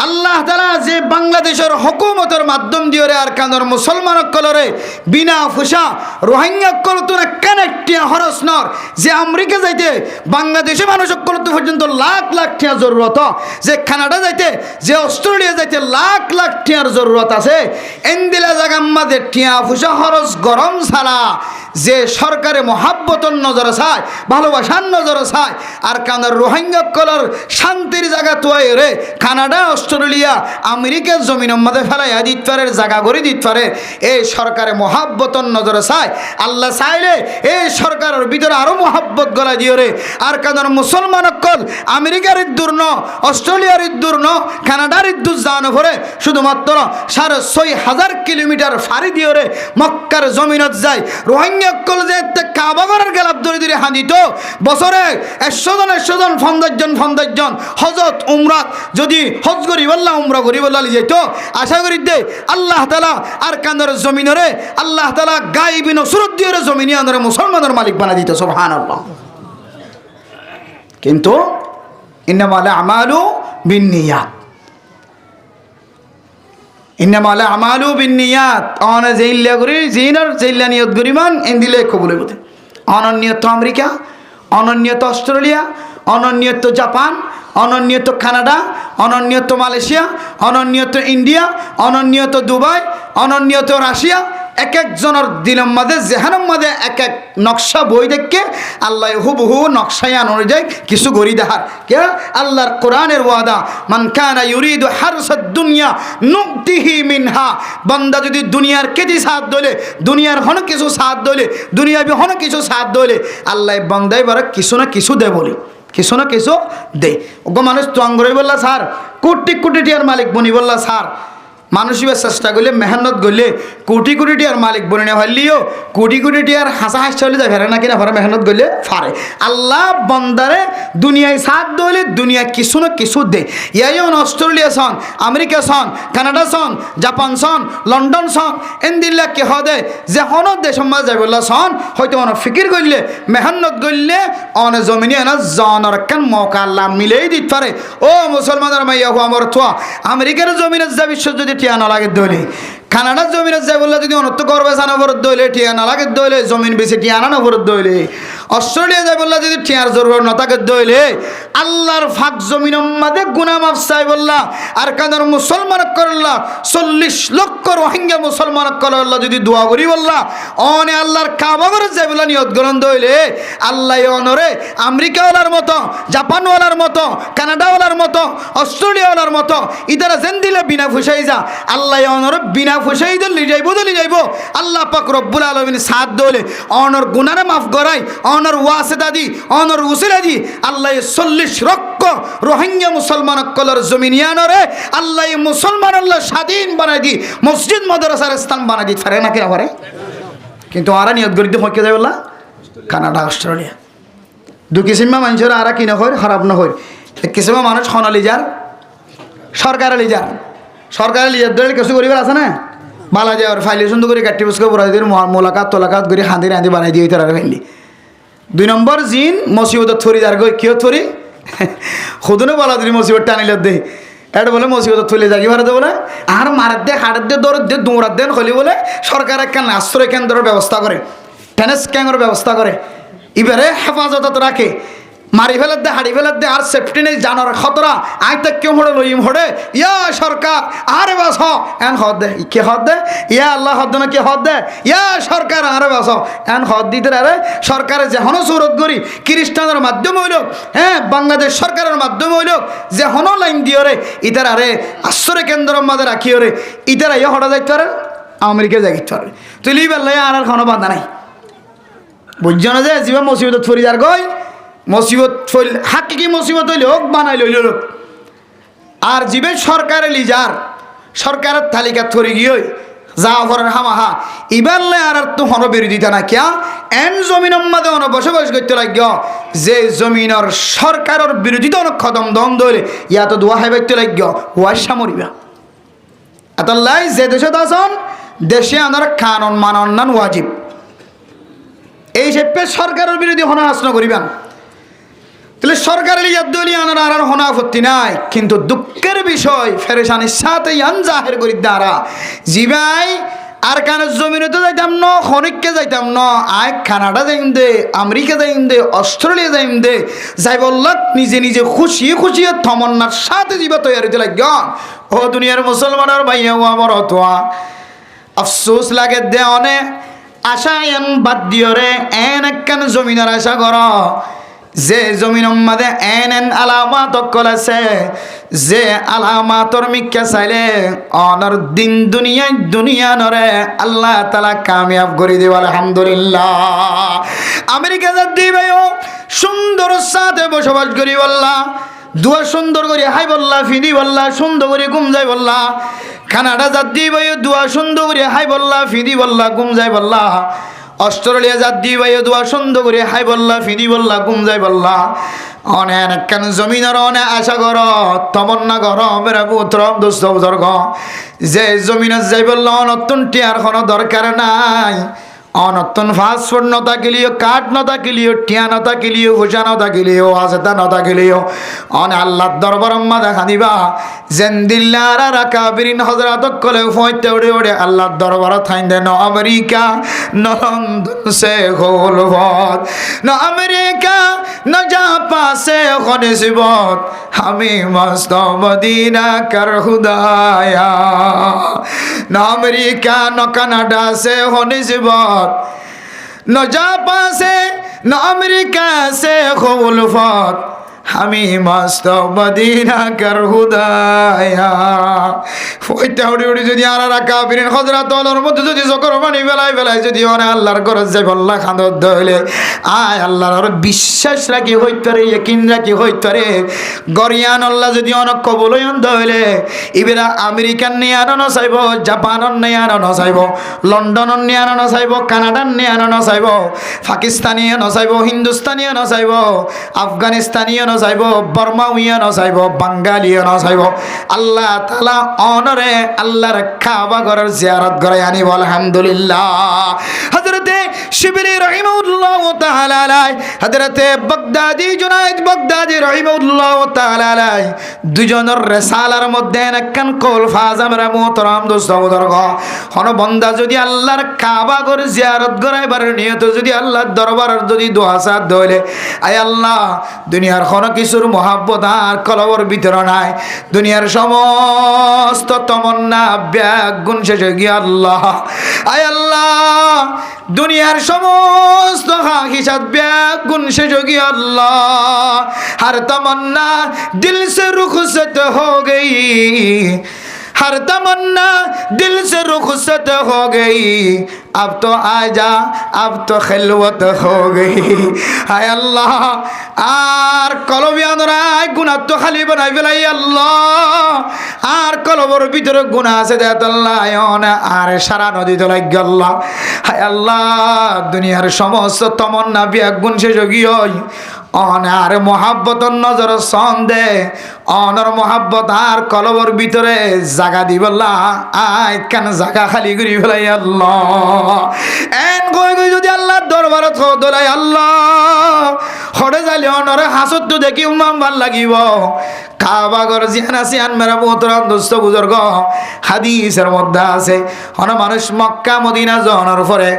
আল্লাহ তাআলা যে বাংলাদেশের হুকুমতের মাধ্যম দিয়ে আর কান্দর মুসলমান কলরে বিনা ফুসা রোহিঙ্গা কলতুন কানেক্টিয়া হরসনর যে আমেরিকা যাইতে বাংলাদেশে মানুষ কলতু পর্যন্ত লাখ লাখ টিয়া জরুরত, যে কানাডা যাইতে যে অস্ট্রেলিয়া যাইতে লাখ লাখ টিয়ার জরুরত আছে, এন্দিলা জায়গা আমাদের টিয়া ফুসা হরস গরম ছাড়া যে সরকারে মহাব্বতর নজর চায়, ভালোবাসার নজর চায় আর কানার রোহিঙ্গা কলর শান্তির জায়গা তোয় রে কানাডা অস্ট্রেলিয়া আমেরিকার জমিনের মধ্যে ফেলাইয়া দিতে পারে, জায়গা করে দিতে পারে, এই সরকারে মহাব্বতর নজরে চায়। আল্লাহ চাইলে এই সরকারের ভিতরে আরো মহাব্বত গলা দিয়ে রে আর কানার মুসলমান অকল আমেরিকার ইদ্দুর ন, অস্ট্রেলিয়ার ইদ্দুর ন, কানাডার ইদ্দুর জানো ভরে শুধুমাত্র 6,500 কিলোমিটার ফাড়ি দিয়ে রে মক্কার জমিনত যায়। রোহিঙ্গা অকল যে কাবাগরের গেলাপ ধরে ধরে হাঁদিত বছরে 100 জন 50 জন হজরত উমরাত যদি হজ করি বললা উমরা করি বললা যাইত। আশা করি দে আল্লাহ তাআলা আর কান্দর জমিনরে আল্লাহ তাআলা গায়বী নসরত দিয়ে জমিনে আনরে মুসলমানের মালিক বানাই দিত সুবহানাল্লাহ। কিন্তু ইন্নামাল আমালু বিন্নিয়াত, ইন্নামাল আমালু বিন্নিয়াত, অনে জেইল্লা করি জিনার জেইল্লা নিয়ত করিমান ইন্দিলে কবুল হইতে। অনন্যত আমেরিকা, অনন্যত অস্ট্রেলিয়া, অনন্যত জাপান, অনন্যত কানাডা, অনন্যত মালয়েশিয়া, অনন্যত ইন্ডিয়া, অনন্যত দুবাই, অনন্যত রাশিয়া, এক একজনের দিনের মাঝে জেহানের মাঝে এক এক নকশা বই দেখে আল্লাহ হুবহু নকশায় অনুযায়ী কিছু গড়ি দেখার কে আল্লাহর কোরআনের ওয়াদা মান কানা ইউরিদু হারসাদ দুনিয়া নুতিহি মিনহা। বান্দা যদি দুনিয়ার কেজি সাথ দলে, দুনিয়ার হন কিছু সাথ দলে, দুনিয়াবি হন কিছু সাথ দলে আল্লাহ বান্দাই বারে কিছু না কিছু দে বলে, কিছু না কিছু দে। ওগো মানুষ তো আঙ্গুরে বললা স্যার কোটি কোটি টিয়ার মালিক বনি বললা স্যার মানুষই চেষ্টা করলে মেহনত করলে কোটি কোটি টিয়ার মালিক বনে না ভালিও কোটি কোটি টিয়ার হাসা হাস চলে যায় ফেরে না কিনা ফেরে মেহনত করলে ফারে। আল্লাহ বন্দারে দুনিয়ায় সাথ দলে দুনিয়া কিছু না কিছু দে। ইয়াইন অস্ট্রেলিয়া সন, আমেরিকা সন, কানাডা সন, জাপান সন, লন্ডন সন এন্দিল্লা কে হদে যে হন দেশ মাঝে যাই বললা সন হয়তো অন ফিকির করলে মেহনত করলে অনে জমিনে না জনের কেন মৌকা আল্লাহ মিলেই দিতে পারে। ও মুসলমানের মাইয়া হো আমার থোয়া আমেরিকার জমিনে যা বিশ্ব যদি টিয়া না লাগে দলে, কানাডার জমিনে যাই বললে যদি অনত্য গর্বে জানা ভরত দইলে টিয়া না লাগে দইলে জমিন বেশি টিয়া না ভরত দইলে, অস্ট্রেলিয়া যাই বললা যদি টিয়ার জরুরত না থাকে দইলে আল্লাহর ফাঁক জমিনের মাঝে গুনাহ মাফ চাই বললা আর কানার মুসলমান করল্লা 40 লক্ষ রোহিঙ্গা মুসলমান করল্লা যদি দোয়া করি বললা অনে আল্লাহর কাবা করে যাই বললা নিয়ত গ্রহণ দইলে আল্লাহ অনরে আমেরিকাওয়ালার মতো, জাপানওয়ালার মতো, কানাডাওয়ালার মতো, অস্ট্রেলিয়াওয়ালার মতো ইতারা যেন দিলে বিনা ফুসাই যা আল্লাহ অনরে বিনা ফুসাই দিলে যাইব দলি যাইব। আল্লাহ পাক রব্বুল আলামিন সাথ দলে অনর গুনারে মাফ করাই, অনর ওয়াসিদা দি, অনর উসিলা দি আল্লাহ 40 লক্ষ রোহিঙ্গা মুসলমান কলর জমিনিয়ানরে আল্লাহ মুসলমান আল্লাহ স্বাধীন বানাই দি মসজিদ মাদ্রাসার স্থান বানাই দি পারে না কিনা পারে। কিন্তু আরা নিয়ত করি দিয়ে হকে যাই বললা কানাডা অস্ট্রেলিয়া দু কিসিমা মানুষের আরা কিনা হয় খারাপ না হয়। এক কিসিমা মানুষ খনালি যার সরকারে লিজার, সরকারে লিজার ধরে কিছু করিবার আছে না বালা যাওয়ার ফাইলে সুন্দর করে কাটি বুসকে পড়াই দিয়ে মোলাকাত তোলাকাত করে হাঁদি রাঁধি বানাই দিয়ে তারা ফেললি। 2 নম্বর জিন মসিবত থরি যার গই কেউ থরি খুদনে বলা দিলি মসিবত টানিল দে এটা বলে মসিবত থলে জাগি ভারতে বলে আর মারার দে হাড়ের দে দৌড় দে দৌড়ার দেন হলি বলে সরকার একখান আশ্রয় কেন্দ্রের ব্যবস্থা করে, টেনিস ক্যাঙ্গের ব্যবস্থা করে, এবারে হেফাজত রাখে, মারি ফেলার দে হাড়ি ফেলার দে আর সেফটি নেই জানার খতরা আই তো কেউ হড়ে লইম হড়ে ইয়া সরকার আরে বাস এন হদ দে কে হদ দে ইয়া আল্লাহ হদ না কে হদ দে ইয়া সরকার আরে বাস এন হদ দিতে রে সরকারের যে হন সুরত করি খ্রিস্টানের মাধ্যমে হইল, হ্যাঁ বাংলাদেশ সরকারের মাধ্যমে হইল যে হন লাইন দিয়ে রে ইতার আরে আশ্রয় কেন্দ্রের মাঝে রাখি রে ইতারা ইয়ে হঠাৎ যাইতে পারে আমেরিকা যাই পারে তুই লিবার লাই আর কোনো বাধা নাই বুঝছো না যে জীবন মুসিবত ফরি যার গই মুসিবত ফল হাকিকি মুসিবত হইলে হোক বানাই লইল লোক আর জীবে সরকারে লিজার সরকারের তালিকা থরি গিয়ে যা ভরের হামাহা ইবারলে আর তো হন বিরোধিতা না কিয়া এন জমিনের মাঝে অন বসবাস করতে লাগ যে জমিনের সরকারের বিরোধিতা অনেক খদম দম ধরে ইয়া তো দোয়া হাইবাইতে লাগ ওয়াশা মরিবা আতাল্লাই যে দেশে আসন দেশে আনার কানুন মানন ওয়াজিব এই সেপে সরকারের বিরোধী হন হাসনা করিবেন। তো এলে সরকারের ইয়াদ্দলি আনার আর হনা আপত্তি নাই, কিন্তু দুঃখের বিষয় ফেরেশানির সাথে ইয়ান জাহের করি দ্বারা জিবাই আর কান জমিনে তো যাইতাম ন, খনিককে যাইতাম ন, আয় কানাডা যাইম দে, আমেরিকা যাইম দে, অস্ট্রেলিয়া যাইম দে, যাই বলল নিজে নিজে খুশি খুশি তমন্নার সাথে যাবা তৈরি দিলে গন। ও দুনিয়ার মুসলমানের ভাইয়া আমার হতোয়া আফসোস লাগে দে অনে আশা এন বাদ দিও রে, এন একখান জমিনের আশা কর যে জমিন মাঝে এন এন আলামাত অকল আছে, যে আলামাতর মিক্কা চাইলে অনর দিন দুনিয়ায় দুনিয়া নরে আল্লাহ তালা কামিয়াব করে দিব। আলহামদুলিল্লাহ। আমেরিকা যা দিবেও সুন্দর সাথে বসবাস করি বললা, দুয়া সুন্দর করে হাই বললা, ফিদি বললা, সুন্দর করে ঘুম যাই বললা। কানাডা যা দিবে দুয়া সুন্দর করে হাই বললা, ফিদি বললা, ঘুম যাই বললা। অস্ট্রেলিয়া যা দিবে দুয়া সুন্দর করে হাই বললা, ফিদি বললা, ঘুম যাই বললা। অনেক কেন জমিনের অনেক আশা কর, তমন্না কর মেরা পুত্র দোস্ত বুজুর্গ, যে জমিনের যাই বললা নতুন টিয়ার কোনো দরকার নাই, অনতুন ফাস্টফুড নতা গেলিও, কাঠ নতা গেলিও, টিয়া নতা গেলিও, ভূষা নতা গেলিও, আজেতা নতা গেলিও অন আল্লাহ দরবার আম্মা দেখা দিবা। জেন্দিল্লার কাবিরিন হজরত কলে ফইতে উড়ে উড়ে আল্লাহ দরবার থাইন দে। ন আমেরিকা ন লন্ডন সে হোল ভত, ন আমেরিকা ন জাপা সে খনে শিবত, আমি মস্ত মদিনা কর খুদায়া। ন আমেরিকা ন কানাডা সে খনে শিবত, न जापान से न अमेरिका से खुलफत, আমি মস্ত মদিনা কর খুদায়া। ফইতে উড়ি উড়ি যদি আর রাখা বীরের হযরত ওমর মধ্যে যদি জকর পানি বেলায় বেলায় যদি ওনে আল্লাহর ঘরে যাই বল্লা খান্দত দইলে আয় আল্লাহর বিশ্বাস রাখি হইতে রে, ইয়াকিন রাখি হইতে রে গরিয়ান আল্লাহ যদি অনেক কবুল হইন দইলে ইবেরা আমেরিকান নিয়ে আনো চাইব, জাপানন নিয়ে আনো চাইব, লন্ডনন নিয়ে আনো চাইব, কানাডান নিয়ে আনো চাইব, পাকিস্তানি আনো চাইব, হিন্দুস্তানি আনো চাইব, আফগানিস্তানি চাইব, বর্মাউইয়া চাইব, বাঙ্গালীয় চাইব। আল্লাহ তাআলা অনরে আল্লাহর কাবা ঘরের জিয়ারত করে আনিব। আলহামদুলিল্লাহ। হযরতে শিবলি রাহিমাহুল্লাহ তাআলা আলাই, হযরতে বাগদাদি জুনায়েদ বাগদাদি রাহিমাহুল্লাহ তাআলা আলাই দুজনের রিসালার মধ্যে একখান কল ফাজ আমরা মুহতারাম দোস্ত বুজুর্গ, কোন বান্দা যদি আল্লাহর কাবা ঘর জিয়ারত করাইবার নিয়ত যদি আল্লাহর দরবারের যদি দোয়া সাদ দইলে আয় আল্লাহ দুনিয়ার কোন কিছুর মহাব্বত আর কলবর ভিতরে নাই, দুনিয়ার সমস্ত তমন্না ব্যাগ গুণ শেষ হয়ে গিয়ে আল্লাহ আয় আল্লাহ দুনিয়ার সমস্ত হিসাব ব্যাগ গুণ শেষ হয়ে গিয়ে আল্লাহ हर तमन्ना दिल से रुखसत हो गई, हर तमन्ना दिल से रुखसत हो गई, अब तो आजा अब तो खिलवत हो गई। हाय अल्लाह আর কলবিয়ানরাই গুনাহ তো খালি বানাই ফেলাই আল্লাহ, আর কলবর ভিতরে গুনাহ আছে দেত আল্লাহ আর সারা নদী তো লাগ আল্লাহ। হায় আল্লাহ দুনিয়ার সমস্ত তমন্না বিয়া গুণ শেষ গিয়ে অনার মহাব্বতর নজর সন্দে অনর মহাব্বত আর কলবর ভিতরে জাগা দিবল্লা আয় কেন জাগা খালি করি ফেলাই আল্লাহ। এন কই কই যদি আল্লাহর দরবারত দলাই আল্লাহ হড়ে যাইলে অনরে হাসত তো দেখি উমাম ভাল লাগিব। কাবা ঘর জিয়ান আসিয়ান মেরা মোহতরম দোস্ত বুজুর্গ হাদিসের মধ্যে আছে অন মানুষ মক্কা মদিনা যাওয়ার পরে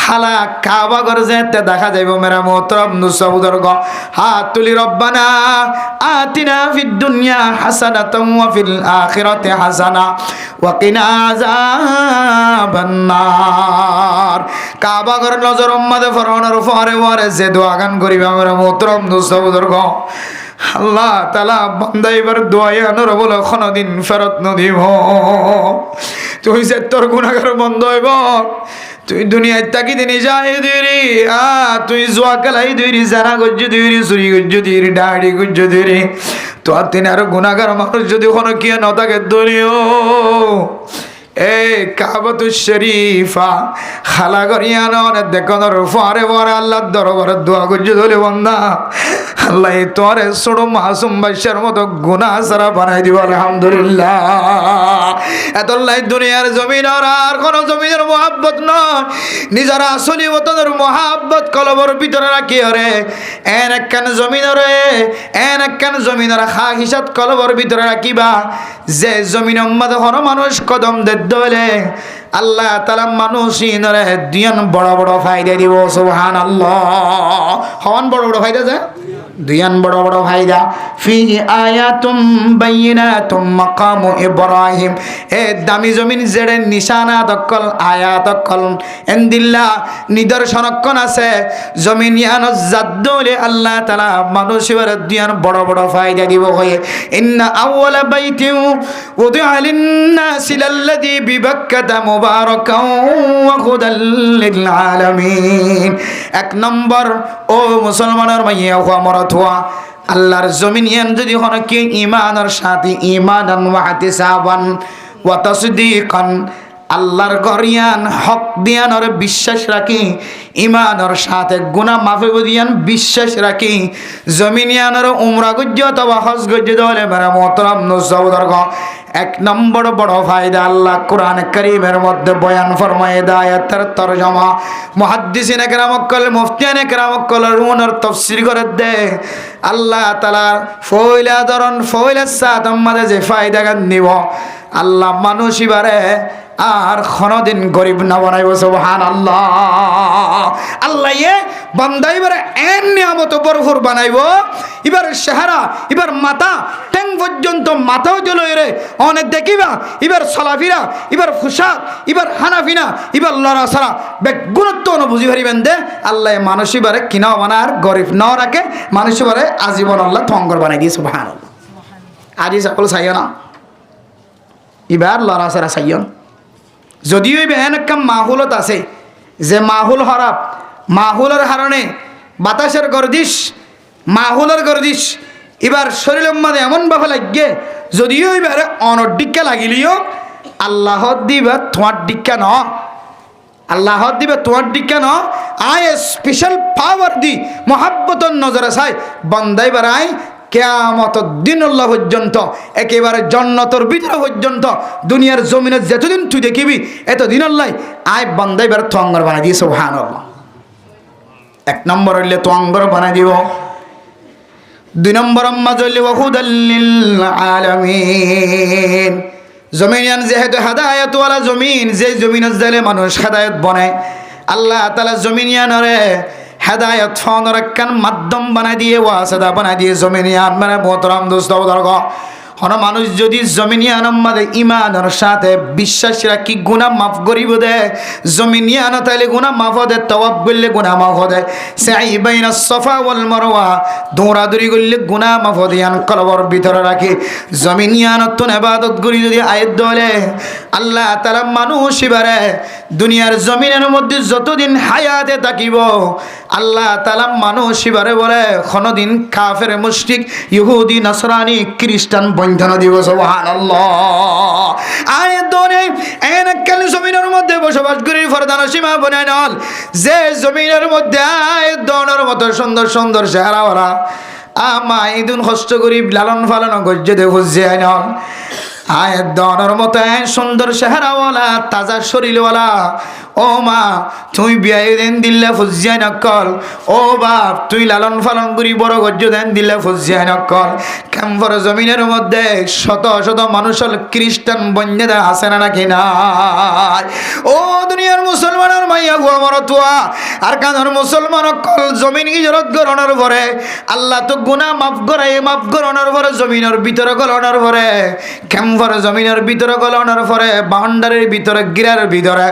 হালা কাবা ঘর যেতে দেখা যাইব মেরা মোহতরম দোস্ত বুজুর্গ হাত তুলি রব্বানা আতিনা ফিদ দুনিয়া হাসানাতাও ওয়া ফিল আখিরাতি হাসানা ওয়া কিনা আযাবান নার। কাবা ঘর নজর উম্মতে ফরনের পরে পরে যে দোয়া গান করিবে মেরা মোহতরম দোস্ত বুজুর্গ আল্লাহ তাআলা বান্দা এবার দোয়ায় আনর বলে কোনদিন ফেরত নদিব। তুই যে তোর গুনাহগার বন্ধ হইব, তুই দুনিয়ায় তাকি দিনে যায় দিরি তুই জোয়া কালাই দিরি, জানা গজ্জ দিরি, চুরি গজ্জ দিরি, ডাড়ি গজ্জ দিরি, তো আর তিনি আরো গুনাহগার মানুষ যদি কোনো কি ন থাকে দুনিও এ কাবাতু শরীফা খালা করিয়ান দেখনের পরে পরে আল্লাহর দরবারে দোয়া করছে ধরে বন্দা আল্লাহ তোরে ছোট মাসুম বাচ্চার মতো গুনাহ সারা বানাই দিব আলহামদুলিল্লাহ এত লাই দুনিয়ার জমিন আর কোন জমিনের মহাব্বত নয় নিজের আসলি ওতনের মহাব্বত কলবর ভিতরে রাখি হরে এন একখান জমিনের খা হিসাব কলবর ভিতরে রাখিবা যে জমিন মধ্যে হর মানুষ কদম দলে আল্লাহ তাআলা মানুষই নরে দিয়ান বড় বড় ফায়দা দিব সুবহানাল্লাহ হওয়ান বড় বড় ফায়দা যায় দুইয়ান বড় বড় ফায়দা ফি আয়াতুম বাইনাতুম মাকামু ইব্রাহিম এ দামি জমিন জেড়ে নিশানা দকল আয়াত দকল এন্দিল্লাহ নিদর্শনক্ষণ আছে জমিন ইয়ান জাদ্দুলে আল্লাহ তাআলা মানুষের দিয়ান বড় বড় ফায়দা দিব হয়ে ইন্না আউওয়ালা বাইতিন উদিআ লিন-নাসি লাল্লাযী বিবাক্কাতা মুবারাকান ওয়া হুদাল লিল আলামিন এক নম্বর ও মুসলমানের মাইয়া ওয়া আল্লাহর জমিন ইয়ান যদি হন কি ঈমানের সাথে ঈমানান ওয়া ইহতিসাবান ওয়া তাসদীকান আল্লাহর গরিয়ান হক দিয়ানোর বিশ্বাস রাখি ঈমানের সাথে গুনাহ মাফ দিয়ান বিশ্বাস রাখি জমিনিয়ানোর উমরা গজ্জ অথবা হজ গজ্জ দলে মেরা মোহতারাম নজরুলগণ এক নম্বর বড় ফায়দা আল্লাহ কোরআন কারীমের মধ্যে বয়ান ফরমায়ে আয়াতের তরজমা মুহাদ্দিসিনে কেরাম কল মুফতিয়ানে কেরাম কল রুনের তাফসীর করে দে আল্লাহ তাআলা ফয়লা সাত আমাদের যে ফায়দা গান নিব আল্লাহ মানুষ ইবারে আর কোনদিন গরিব না বানাইব সুবহানাল্লাহ আল্লাহ এ বান্দা এবারে এন নিয়ামত ভরপুর বানাইব এবার চেহারা এবার মাথা ঠ্যাং পর্যন্ত মাথাও দিল রে অনেক দেখিবা এবার সলাফিরা এবার ফুসাদ এবার হানাফিনা এবার লড়াছাড়া বেগুণত্ব অনুভূতি পারিবেন দে আল্লাহ মানুষ এবারে কিনাও বানার গরিব নাও রাখে মানুষ এবারে আজীবন আল্লাহ থঙ্গর বানাই দিয়ে সুবহানাল্লাহ আজি সকল চাইও না এবার লড়াছাড়া চাইও যদিও এন একটা মাহুলত আছে যে মাহুল খারাপ মাহুলের কারণে বাতাসের গর্দিশ এবার শরীরের মধ্যে এমনভাবে লাগবে যদিও এবার অনডিক্কা লাগিলেও আল্লাহ দিবে তোমার ডিক্কা ন আল্লাহ দিবে তোমার ডিক্কা ন আয় স্পেশাল পাওয়ার দি মহাব্বতর নজরে চাই বন্দাই বেড়ায় কিয়ামত দিন আল্লাহ পর্যন্ত একেবারে জান্নাতের ভিতরে পর্যন্ত দুনিয়ার জমিনে যতদিন তুই দেখিবি এতদিন আল্লাহ আয় বান্দাই বের তোয়াঙ্গর বানাই দিয়ে সুবহানাল্লাহ এক নম্বর হইলে তোয়াঙ্গর বানাই দিব দুই নম্বর আম্মা জল্লি ওয়া হুদাল লিল আলামিন জমিন যেহেতু হেদায়েত ওয়ালা জমিন যে জমিনের জালে মানুষ হেদায়েত বনায় আল্লাহ তাআলা জমিনিয়ানরে হেদায়ত ফোনের একখান মাধ্যম বানাই দিয়ে ওয়াসেদা বানাই দিয়ে জমিনিয়ান মানে মোহতারাম দোস্ত দর্গ হন মানুষ যদি জমিনিয়ান মাঝে ইমানের সাথে বিশ্বাস রাখি গুনাহ মাফ করিব দে জমিনিয়ান তাইলে গুনাহ মাফ দে তওয়াব করলে গুনাহ মাফ দে সাই বাইনা সফা ওয়াল মারওয়া দৌড়াদৌড়ি করলে গুনাহ মাফ দিয়ান কলবর ভিতরে রাখি জমিনিয়ান তো ইবাদত করি যদি আয়াত দলে আল্লাহ তাআলা মানুষ ইবারে দুনিয়ার জমিনের মধ্যে যতদিন হায়াতে থাকিব আল্লাহ তাআলা মানুষ ইবারে বলে কোনদিন কাফের মুশরিক ইহুদি নাসরানি খ্রিস্টান বন্ধন দিব সুবহানাল্লাহ আয়াত দনে এনকাল জমিনের মধ্যে বসবাস করি ফরদান সীমা বনায় নল যে জমিনের মধ্যে আয়াত দনের মতো সুন্দর সুন্দর চেহারাওয়ালা আমা ইদুন কষ্ট করি লালন পালন গজ্জে দেখো যে নল আয়াত দনের মতো সুন্দর চেহারাওয়ালা তাজা শরীরওয়ালা ও মা তুই বিয়ে দেন দিল্লা ফুজিয়া নকল ও বাপ তুই লালন পালন করি বড় গজ্জ দেন দিল্লা ফুজিয়া নকল ক্যাম্পর জমিনের মধ্যে শত শত মানুষের খ্রিস্টান বন্যদা আছে না নাকি না ও দুনিয়ার মুসলমানের মাইয়া গো আমার তোয়া আর কানের মুসলমান কল জমিন কি জরত গরনের পরে আল্লাহ তো গুনাহ মাফ করানোর পরে জমিনের ভিতরে গলনের পরে ক্যাম্পর জমিনের ভিতরে গলনের পরে বাউন্ডারির ভিতরে গিরার ভিতরে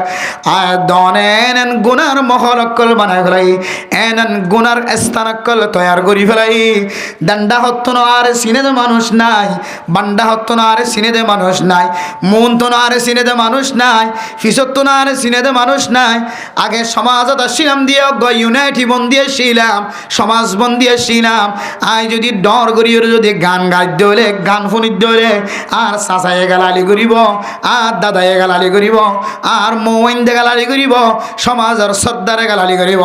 দনেন গুনার মহলকল বানাই ফেলাই এনন গুনার স্থানকল তৈয়ার করি ফেলাই ডান্ডা হত্তন আর সিনেদে মানুষ নাই বান্ডা হত্তন আর সিনেদে মানুষ নাই মন তো আর সিনেদে মানুষ নাই ফিসত্তন আর সিনে দুনিয়াতে মানুষ নাই আগে সমাজত আসছিলাম দিয়ে ইউনাইটি বন দিয়ে ছিলাম সমাজ বন দিয়ে ছিলাম আই যদি ডর করিয়ে যদি গান গাইতে হলে গান শুনিতে হলে আর চাচায়ে গালালি করিব আর দাদায়ে গালালি করিব আর মৌইন্দে গালালি করিব সমাজের সর্দারে গালালি করিব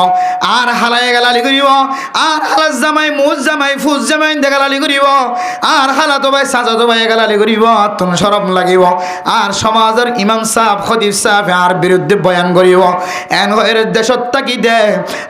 আর হালায়ে গালালি করিব আর হালার জামাই মুজ জামাই ফুজ জামাই গালালি করিব আর হালাতো ভাই চাচাতো ভাই গালালি করিব তুন শরম লাগিব আর সমাজের ইমাম সাহেব খতিব সাহেব আর বিরুদ্ধে বয়ান করিব এন হয়ের দেশত থাকি দে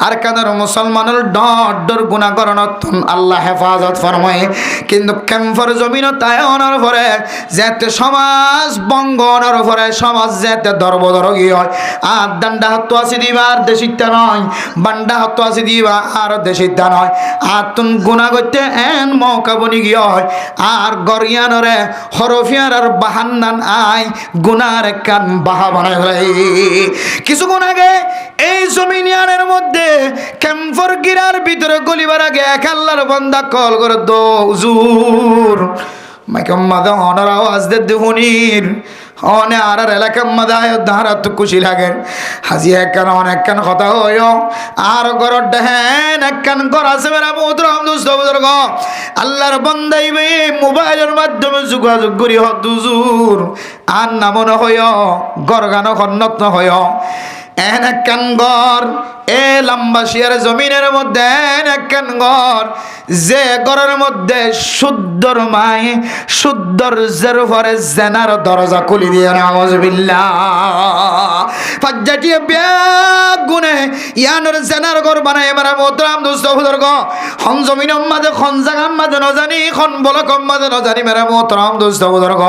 আর কানের মুসলমানের ডর গুণা করণত আল্লাহ হেফাজত ফরমায় কিন্তু ক্যাম্পর জমিন তাই অনার পরে যেতে সমাজ বঙ্গনের পরে সমাজ যেতে দরবদরগী হয় আর ডান্ডা হতো আছে দিবা আর দেশিতা নয় বান্ডা হতো আছে দিবা আর দেশিতা নয় আর তুন গুণা করতে এন মৌকা বনি গিয়ে হয় আর গরিয়ানরে হরফিয়ার আর বাহান্নান আই গুনার কান বাহা বানায় ফেলে কিছুক্ষণ আগে এই জমিনিয়ানের মধ্যে ক্যাম্পর গিরার ভিতরে গলিবার আগে এক আল্লাহর বান্দা কল করে দো হুজুর মাইকাম্মাদা অনার আওয়াজ দে দুহুনির অনে আর এলাকার মাদায় ধারা তো খুশি লাগে হাজি একখান অনেকখান কথা হইও আর গরর দেখেন একখান ঘর আছে মেরা মুদ্রম দুষ্ট বুজুর্গ আল্লাহর বান্দাইবে মোবাইলের মাধ্যমে যোগাযোগ করি হুজুর আর নামন হইও গর গান খন্নত হইও এন একখান ঘর এ লম্বাসিয়ার জমিনের মধ্যে এন একখান ঘর যে ঘরের মধ্যে শুদ্ধর মাই শুদ্ধর জের পরে জেনার দরজা খুলি দিয়ে নাউজুবিল্লাহ পাজ্জাটিয়ে ব্যাগ গুনে ইয়ানোর জেনার ঘর বানায় এবারে মোতরাম দুষ্ট বুজুর্গ হন জমিনের মাঝে খন জাগার মাঝে নজানি খন বলকম মাঝে নজানি মেরা মোতরাম দুষ্ট বুজুর্গ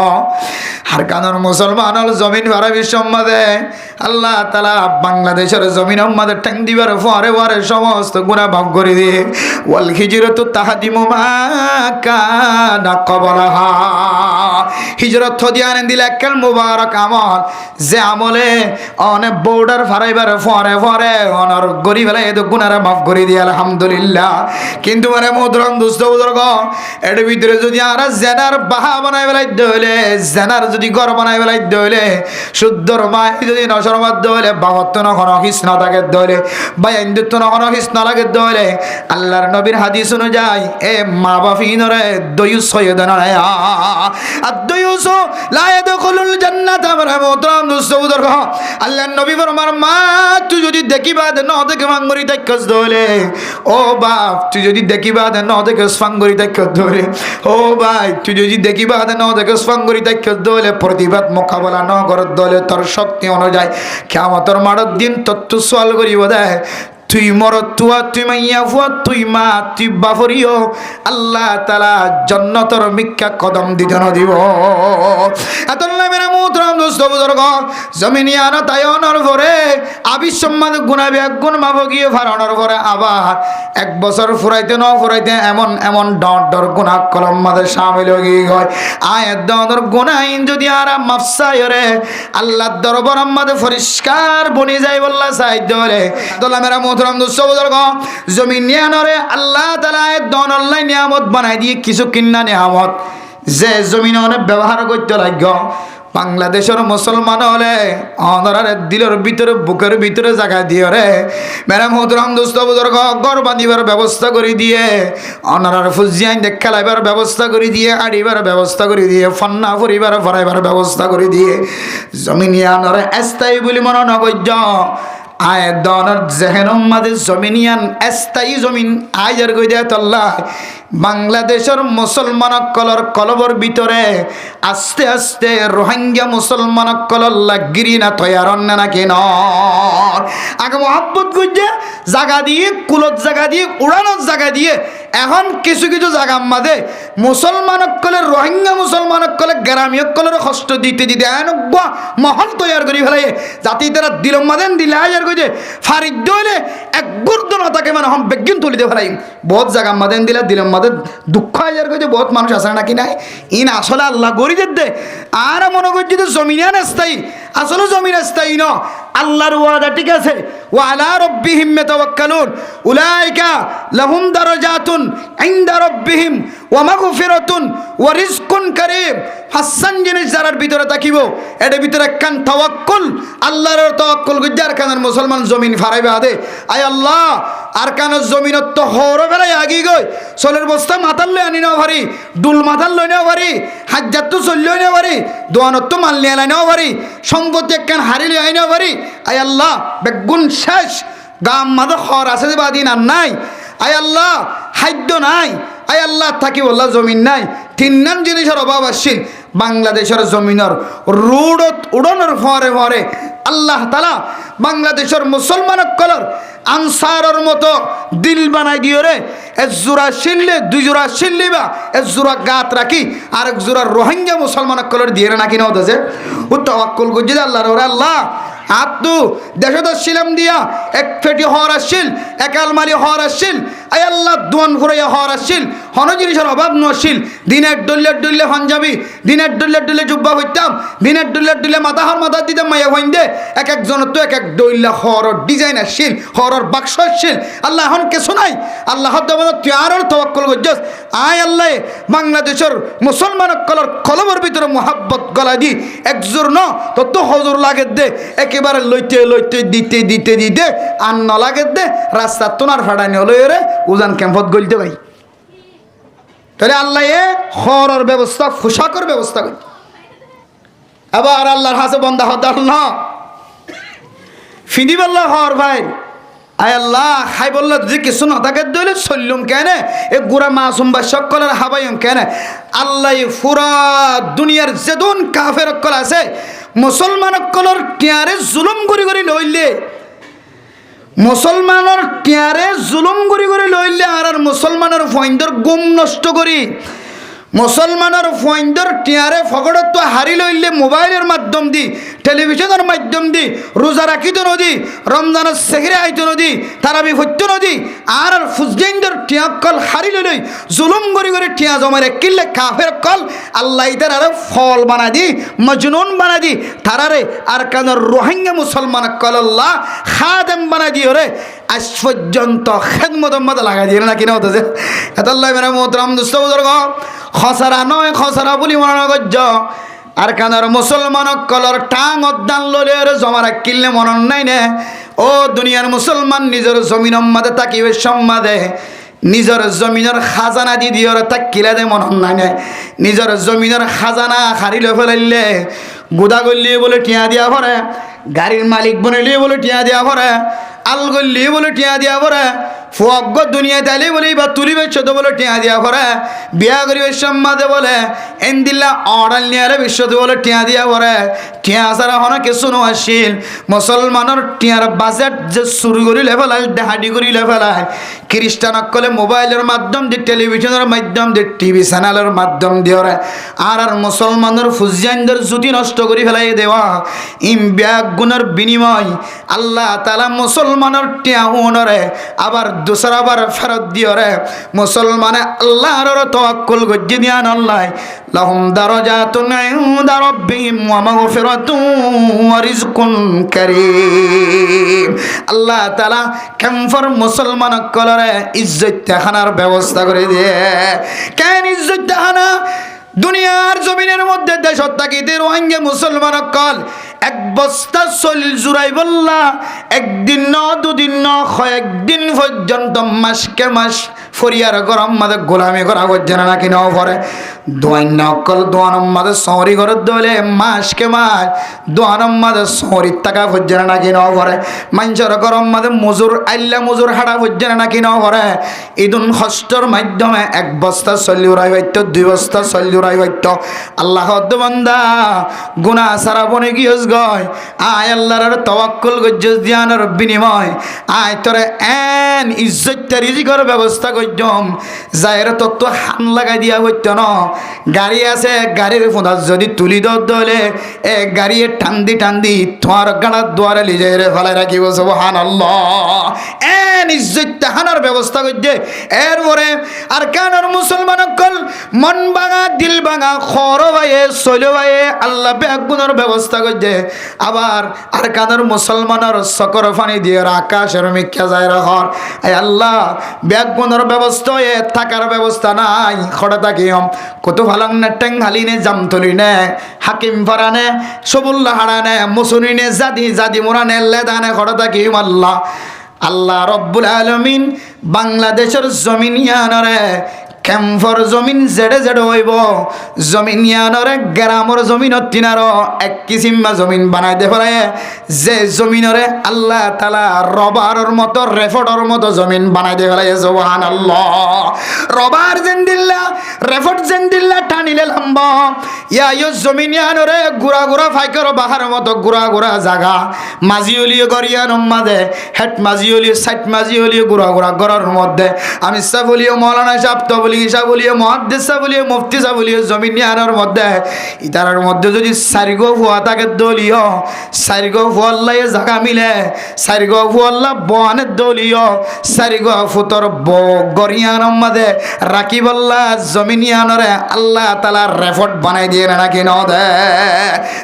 আর কানোর মুসলমানের জমিন ভাড়া বিশ্ব মাঝে আল্লাহ তাআলা বাংলাদেশের জমিনের মাঝে ঠ্যাং দিবার পরে পরে সমস্ত গুনাহ মাফ করে দিয়ে ওয়াল হিজরাতু তাহদিমু মা কানা ক্বাবলাহা হিজরত দিয়ান দিলে একখান মুবারক আমল যে আমলে অনেক বর্ডার ফারাইবার পরে পরে অনর গরিব বেলা এত গুনাহ মাফ করে দিয়ে আলহামদুলিল্লাহ কিন্তু মানে মোদরম দুষ্ট বুজুর্গ এর ভিতরে যদি আর জেনার বাহা বানাই বেলাই দইলে জেনার যদি ঘর বানাই বেলাই দইলে শুদ্ধর মাই যদি নশরমাত দইলে বাবত্ত নখন হিসন থাকে দইলে বা হিন্দুত্ব নখন হিসন লাগে দইলে আল্লাহর নবীর হাদিস অনুযায়ী এ মা বাফিনরে দয়ুস সৈয়দনা আর দয়ুস লা ইয়াদখুলুল জান্নাত আমরা মোতরাম দুষ্ট বুজুর্গ আল্লাহর নবী ফরমান মা তুই যদি দেখিবা দে ন দেখে মাঙ্গরি তাকস দইলে ও বাপ তুই যদি দেখিবা দে ন দেখে ফাঙ্গরি তাকস দইলে ও ভাই তুই যদি দেখিবা দে ন দেখে ফাঙ্গরি তাকস দইলে প্রতিবাদ মোকাবেলা ন করত দইলে তোর শক্তি অনুযায়ী কিয়ামতের মাঠের দিন তত্ত্ব সওয়াল করিব দে তুই মরতুয়া তুই মাইয়া ফুয়া তুই মা তুই বাফরিও আল্লাহ তাআলা জান্নাতের মিক্কা কদম দিতে না দিব আতাল্লাহ মেরা মুহতারাম দোস্ত বুজুর্গ জমিনিয়ানা তায়নের পরে আবিসম্মাদ গুনাহ বেগুন মাফ গিয়ে ফারানোর পরে আবার এক বছর ফুরাইতে ন ফুরাইতে এমন এমন ডর গুনাহ কলম মাঝে শামিল হয়ে গয় আয়াত ডর গুনাহিন যদি আর মাফসায়রে আল্লাহর দরবার মাঝে পরিষ্কার বনি যায় বল্লা সাইদ ধরে আতাল্লাহ মেরা জমিন নিয়ানরে আল্লাহ তাআলা দন আল্লাহ নিয়ামত বানাই দিয়ে কিছু কিন্না নিয়ামত যে জমিন অনেক ব্যবহার করতে লাগল বাংলাদেশের মুসলমান হলে অনারে দিলের ভিতরে বুকের ভিতরে জায়গা দিয়ে রে মেরা মোহতরম দোস্ত বুজুর্গ ঘর বাঁধিবার ব্যবস্থা করে দিয়ে অনারার ফুজিয়ান খেলাইবার ব্যবস্থা করে দিয়ে আড়িবার ব্যবস্থা করে দিয়ে ফন্না ফুরিবার ফরাইবার ব্যবস্থা করে দিয়ে জমিনিয়ানরে স্থায়ী বলে মনে নগর্য আয় দনের জেহেনম মাঝে জমিনিয়ান স্থায়ী জমিন আয়ের গইদে তল্লা বাংলাদেশের মুসলমান কলর কলবর ভিতরে আস্তে আস্তে রোহিঙ্গা মুসলমান কলর লাগিরি না তৈয়ার না কেন আগে মহাব্বত গইদে জায়গা দিয়ে কুলত জায়গা দিয়ে উড়ানোর জায়গা দিয়ে এখন কিছু কিছু জায়গা মাঝে মুসলমান কলে রোহিঙ্গা মুসলমান কলে গ্রামীয় কলের কষ্ট দিতে দিতে মহল তৈয়ার করি ফেলে জাতি তারা দিলম মাদেন দিলে আয়ার কইছে ফারিদ দইলে এক গুরুত্ব না থাকে মানে হম বেগিন তুলিতে ফেলাই বহুত জায়গা মাদেন দিলে দিলম মাদের দুঃখ আয়ার কইছে বহুত মানুষ আছে নাকি নাই ইন আসলে আল্লাহ গরি দে আর মনে করছি তো জমিনান স্থায়ী আসলে জমিন স্থায়ী ন আল্লাহর ওয়াদা ঠিক আছে ওয়া আলা রাব্বিহিম ইয়াতাওয়াক্কালুন উলাইকা লাহুম দারাজাতুন ইনদা রাব্বিহিম ওয়া মাগফিরাতুন ওয়া রিজকুন কারীম। হাসান জিনিস যারার ভিতরে থাকিব এটার ভিতরে একখান তাওয়াক্কুল, আল্লাহর তাওয়াক্কুল গুজ আর কানের মুসলমান জমিন ফারাইবে আদে। আয় আল্লাহ আর কানের জমিনত তো হরো বেলাই আগি গই চলের বস্তা মাথার লই আনি নাও ভারি, ডুল মাথার লই নাও ভারি, হাজ্জাত তো চললেও নাও ভারি, দোয়ানত তো মাল নিয়ে নাও ভারি, সম্পত্তি একখান হারি লই আই নাও ভারি। আয় আল্লাহ বেগুন শেষ গাম মাদে খর আছে যে বাদিন আর নাই। আয় আল্লাহ খাদ্য নাই, আয় আল্লাহ থাকি বললা জমিন নাই। তিন নাম জিনিসের অভাব আসছিল বাংলাদেশের জমিনের রোডত উড়নের ফরে ফরে আল্লাহ তালা বাংলাদেশের মুসলমান কলর আনসারের মতো দিল বানাই দিও রে। এক জোড়া শিললে দুই জোড়া শিল্লিবা, এক জোড়া গাত রাখি আর এক জোড়া রোহিঙ্গা মুসলমান কলর দিয়ে নাকি না হতেছে ও তাওয়াক্কুল করছি আল্লাহ রে। আল্লাহ আত্মু দেশত ছিলাম দিয়া এক ফেটি হওয়ার আসছিল, এক আলমারি হওয়ার আসছিল, আয় আল্লাহ দোয়ান ঘুরাইয়া হওয়ার আসছিল, হন জিনিসের অভাব নছিল। দিনের ডুল্লে পাঞ্জাবি, দিনের ডুল্লে জুব্বা হইতাম, দিনের ডুল্লে মাথা দিতাম মাইয়া হইন দে। এক একজনের তো এক এক ডইল্লা হরর ডিজাইন আসছিল, হরর বাক্স আসছিল। আল্লাহ এখন কিছু নাই, আল্লাহ তুই আরও তাওয়াক্কুল করছিস। আয় আল্লাহ বাংলাদেশের মুসলমান কলর কলমের ভিতরে মোহাব্বত গলা দি একজোর ন তোর তো হজুর লাগে দে, একেবারে লইতে লইতে দিতে দিতে দিতে আর ন লাগে দে রাস্তা তোনার ফাটানি হলো রে উজান ক্যাম্পত গলতে ভাই। তাহলে আল্লাহ এ হরর ব্যবস্থা পোশাকের ব্যবস্থা করি। আবার আল্লাহর হাসে বন্দা হদার ন ফিদি বললা হর ভাই। আয় আল্লাহ খাই বললো যে কিছু না তাকে দইলে চললুম কেন এ গুড়া মাসুম বা সকলের হাবাইম কেন। আল্লাহ পুরা দুনিয়ার যেদুন কাফের অক্কল আছে মুসলমান অক্কলর টিয়ারে জুলুম করি করি লইলে, মুসলমানের টিয়ারে জুলুম করি করি লইলে আর মুসলমানের ফৈন্দর গুম নষ্ট করি, মুসলমানের ফৈন্দর টিয়ারে ফগড়ত তো হারি লইলে মোবাইলের মাধ্যম দি, টেলিভিশনের মাধ্যম দি, রোজা রাখিত নদী, রমজানের সেহরে আইত নদী, তারাবি হইত নদী আর ফুজগেন্দর টিয়া কল হারি লই জুলুম করি করে টিয়া জমারে কিল্লে কাফের কল আল্লাহ ইতার আর ফল বানা দি, মজনুন বানা দি, তারারে আর কানের রোহিঙ্গা মুসলমান কল আল্লাহ খাদেম বানা দিও রে। আজ পর্যন্ত খেদমত লাগাই দিয়ে না কিনা হতেছে এত আল্লাহ মেরা মোহতরাম দুস্থ বুজুর্গ খসরা নয় খসরা বলি মনে করছ আর কানার মুসলমান কলর টাং অদ্দান ললে জমা রাখিলে মনন নাই নে। ও দুনিয়ার মুসলমান নিজের জমিন মাদে তাকিবে সম্মাদে নিজের জমিনের খাজানা দি দিও তাকিলে দে মনন নাই নে। নিজের জমিনের খাজানা হারিলে ফেলাইলে গুদা গলিয়ে বলে টিয়া দিয়া ভরে, গাড়ির মালিক বনিলে বলে টিয়া দিয়া ভরে, আল গলিয়ে বলে টিয়া দিয়া ভরে, ফুয়াগ্য দুনিয়া তাইলে বলে বা তুলিবে ছোট বলে টিয়া দিয়া ভরে, বিয়া করিবে সম্মাদে বলে এনদিল্লা অর্ডার নিয়ে বিশ্বতে বলে টিয়া দিয়া ভরে। টিয়া ছাড়া হন কিছু আসিল মুসলমানের টিয়ার বাজেট যে শুরু করিলে ফেলায় দেহাডি করিলে ফেলায় খ্রিস্টান কলে মোবাইলের মাধ্যম দিয়ে টেলিভিশনের মাধ্যম দিয়ে টিভি চ্যানেলের মাধ্যম দিয়ে আর মুসলমানের ফুজিয়ানদের জুতি নষ্ট করে ফেলাই দেওয়া ইম ব্যাগ গুণের বিনিময় আল্লাহ তালা মুসলমানের টিয়া হুনরে আবার দুসরাবার ফেরত দিও রে। মুসলমানে আল্লাহর তাওয়াক্কুল গজ্জি দিয়ান আল্লাহ লাহুম দারাজাতুন ইনদা রাব্বিহিম ওয়া মাগফিরাতুন ওয়া রিজকুন কারীম। আল্লাহ তাআলা কেমফর মুসলমান কলরে ইজ্জত দেখানোর ব্যবস্থা করে দিয়ে। কেন ইজ্জত দেখানা? দুনিয়ার জমিনের মধ্যে দেশত থাকিতে রোহিঙ্গা মুসলমান কল এক বস্তা চল জুড়াই বললা একদিন ন দুদিন ন কয়েকদিন পর্যন্ত মাসকে মাস ফরিয়ার গরম মাদে গোলামি করা করছে না নাকি নাও পরে দোয়ান অকল দোয়ানম মাদে শহরি ঘরের দলে মাসকে মাস দোয়ানম মাদে শহরির টাকা পড়ছে না নাকি নাও পরে মানুষের গরম মাদে মজুর আইল্লা মজুর হাড়া পড়ছে না নাকি নাও পরে ঈদুন হস্টর মাধ্যমে এক বস্তা চল্লি উড়াই হইতো, দুই বস্তা চল্লি উড়াই হইতো। আল্লাহ বান্দা গুনাহ সারা বনে গিয়েছ গয় আয় আল্লাহর তাওয়াক্কুল গজ্জস দিয়ানোর বিনিময় আয় তোরে এন ইজ্জতটা রিজিকের ব্যবস্থা করজম যায়ের তত হান লাগাই দিয়া হইতো না। গাড়ি আছে গাড়ির ফোঁদা যদি তুলি দলে এ গাড়িয়ে টান্দি টান্দি তোমার গাড়ার দুয়ারে লিজাই রে ফেলাই রাখিব সুবহানাল্লাহ। এন ইজ্জতটা হানার ব্যবস্থা করছে। এরপরে আর কানার মুসলমান কল মন ভাঙা দিল ভাঙা খর ভাইয়ে চলো ভাইয়ে আল্লাহ ব্যাগুনের ব্যবস্থা করছে। আবার আর কানার মুসলমানের সকর ফানি দিয়ে আকাশের মিখ্যা যায় হর আল্লাহ ব্যাগুনের ব্যবস্থা থাকার ব্যবস্থা নাই খড়া থাকি কত ভালো না ট্যাং হালিনে জামতলি নে হাকিম ফারানে সবুল্লাহ হারানে মুসুনিনে জাদি জাদি মোরানে লেদানে খড়া থাকি আল্লাহ আল্লাহ রব্বুল আলামিন বাংলাদেশের জমিন ইয়ানরে ক্যাম্পর জমিন জেডে জেডে হইব জমিন ইয়ানরে গ্রামর জমিন তিনার এক কিসিমা জমিন বানাই দে ফেলে যে জমিনরে আল্লাহ তালা রবারর মতো রেফটর মতো জমিন বানাই দে ফেলে সুবহানাল্লাহ রবার যেন দিল্লা রেফট যেন দিল্লা টানিলে লম্ব ইয়া জমিন ইয়ানরে গুড়া গুড়া ফাইকর বাহার মতো গুড়া গুড়া জাগা মাজিউলিও গরিয়ার মাঝে হেট মাজিউলিও সাইট মাজিউলিও গুড়া গুড়া গড়ার মধ্যে আমি সাবলিও মৌলানা সাহেব তো ইসা বলিও মহাদ্দেশা বলিও মুফতিসা বলিও জমিন ইয়ানোর মধ্যে ইতারার মধ্যে যদি সারিগো ফুয়া তাকে দলীয় সারিগো ফুয়াল্লাই জাগা মিলে সারিগো ফুয়াল্লা বহানের দলীয় সারিগো ফুতর গরিয়ানোর মধ্যে রাখি বল্লা জমিন ইয়ানোরে আল্লাহ তালা রেফট বানাই দিয়ে নাকি ন দে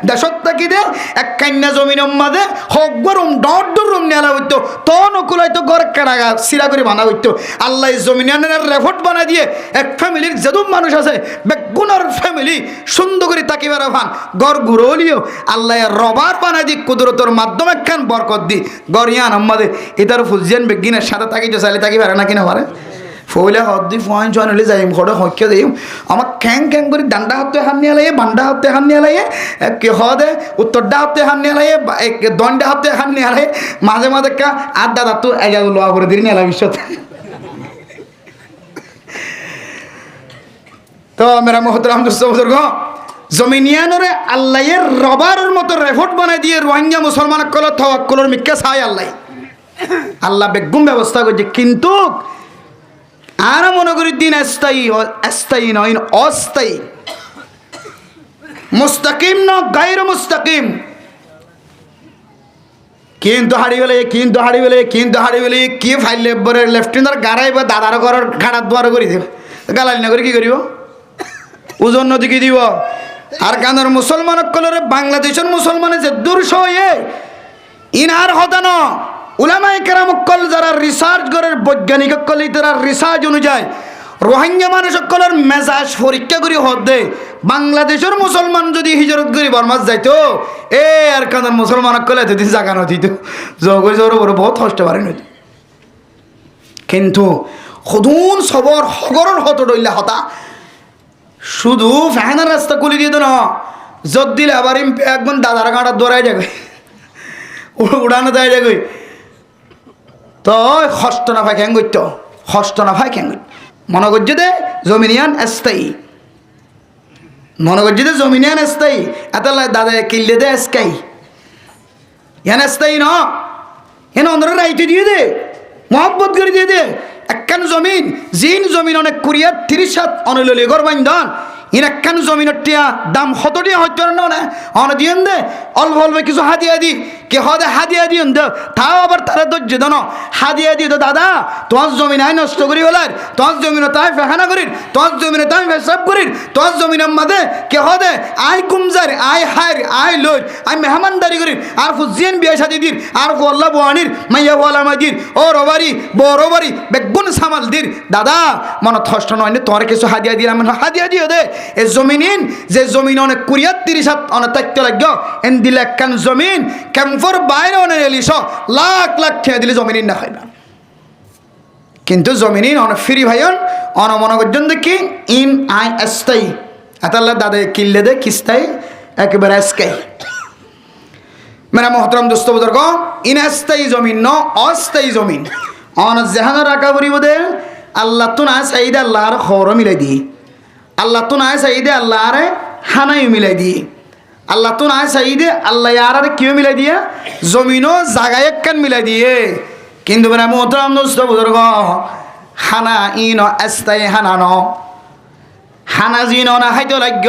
দেশত থাকি দে এক কান্যা জমিনের মধ্যে হক গরম ডর রুম নেলা হইতো তো নকুলাই তো গড় কেড়াগা সিরা করে বানা হইতো আল্লাহ জমিন ইয়ানোর রেফট বানাই দিয়ে এক ফ্যামিলির যেদম মানুষ আছে বেগুনার ফ্যামিলি সুন্দর করে তাকিবার ভান গড় গুরলিও আল্লাহ রবার বানাই দি কুদরতর মাধ্যমে খান বরকত দি গরিয়ান আমাদের এটার ফুজিয়ান বেগিনের সাথে তাকিতে চাইলে তাকি পারে না কিনা পারে ফইলে হদ্দি ফোয়ান চোয়ান হলে যাই ঘরে হইকে যাই আমার খ্যাং খ্যাং করে ডান্ডা হাতে হাত নিয়ে লাগে বান্ডা হাতে হাত নিয়ে লাগে কে হদে উত্তরডা হাতে হাত নিয়ে লাগে দণ্ডা হাতে হাত নিয়ে লাগে মাঝে মাঝে কা আর দাদা তো এগা লোয়া করে দিন এলা বিশ্বত তো মেরা মোহতরাম দোস্ত বুজুর্গ জমিনিয়ানরে আল্লাহের রবারের মতো রেফট বানাই দিয়ে রোহিঙ্গা মুসলমান কলর তাওয়াক্কুলের মিক্কা চাই আল্লাহ বেগুম ব্যবস্থা করছে কিন্তু আর মনে করি দিন স্থায়ী নয় অস্থায়ী মুস্তাকিম ন গায়র মুস্তাকিম কিন্তু হাড়ি গেলে কি ফাইলে বরে লেফটেন্যার গাড়াই বা দাদার ঘরের ঘাড়ার দুয়ার করে দেব গালালি না করে কি করিব ওজন নদীকে দিব আর কানের মুসলমান কলরে বাংলাদেশের মুসলমানে যে দুর্শ ইনার হতানো উলামায়ে কেরাম কল যারা রিসার্চ করে বৈজ্ঞানিক কল তারা রিসার্চ অনুযায়ী রোহিঙ্গা মানুষ সকলের মেজাজ পরীক্ষা করি হদে বাংলাদেশের মুসলমান যদি হিজরত করি বর্মাস যাইতো আর কানের মুসলমান কলে যদি জাগা নদীত জগর জোর বড় বহুত কষ্ট পারে নদী কিন্তু সদুন সবর হগরের হত ডইলা হতা শুধু ফ্যানের রাস্তা খুলে দিয়ে তো না যত দিলে আবার একদম দাদার গাঁটার দৌড়াই যাবে উড়ানো দেয় যাবে তো হস্ত না ভাই ক্যাং করত হস্ত না ভাই ক্যাং মনে করছে দে জমিনিয়ান স্থায়ী মনে করছে দে জমিনিয়ান স্থায়ী এত দাদা কিনলে দে স্কাই ইয়ান স্থায়ী ন এন অন্ধ্র রাইতে দিয়ে দে মহব্বত করে দিয়ে দে একখান জমিন জিন জমিন অনেক কুড়িয়া 30 অনলি গর বান্ধন ইন একখান জমিনের টিয়া দাম হতটিয়া হইতে না অন দিয়েন দে অল্প অল্প কিছু হাদিয়া দি কে হদে হাদিয়া দিয়েন দে তাও আবার তারা ধৈর্য দেন হাদিয়া দিয়ে তো দাদা তোমার জমিন আয় নষ্ট করি হলার তোমার জমিন তাই ফেখানা করির তোমার জমিনে তাই ফেসাব করির তোমার জমিনের মাঝে কে হদে আয় কুমজার আয় হার আয় লই আয় মেহমানদারি করির আর ফুজিয়ান বিয়া সাদি দির আর আল্লাহ বোয়ানির মাইয়া ওয়ালা মাদির ও রবারি বড় বাড়ি বেগুন সামাল দির দাদা মনে থষ্ট নয় তোমার কিছু হাদিয়া দিলাম হাদিয়া দিও দে এ জমিন যে জমিন অনেক 20-30 অনেক থাকতে লাগল এন দিলে একখান জমিন ক্যাম্পর বাইরে অনেক এলিস লাখ লাখ খেয়ে দিলে জমিন না হয় না কিন্তু জমিন অনেক ফ্রি ভাইন অনমন পর্যন্ত কি ইন আই স্থায়ী এতাল্লা দাদা কিনলে দে কিস্তাই একেবারে স্কাই মেরা মোহতরম দোস্ত বুজুর্গ ইন স্থায়ী জমিন ন অস্থায়ী জমিন অন জেহানো রাখা পড়িব দে আল্লাহ তো না চাইদে আল্লাহর খবর মিলাই দিয়ে আল্লাহ তো না চাইদে আল্লাহর হানাই মিলাই দিয়ে আল্লাহ তো না চাইদে আল্লাহ আর কেউ মিলাই দিয়ে জমিনও জাগায় একখান মিলাই দিয়ে কিন্তু মেরা মোহতরম দোস্ত বুজুর্গ হানা ইন স্থায়ী হানা ন হানা জি না খাইতে লাগ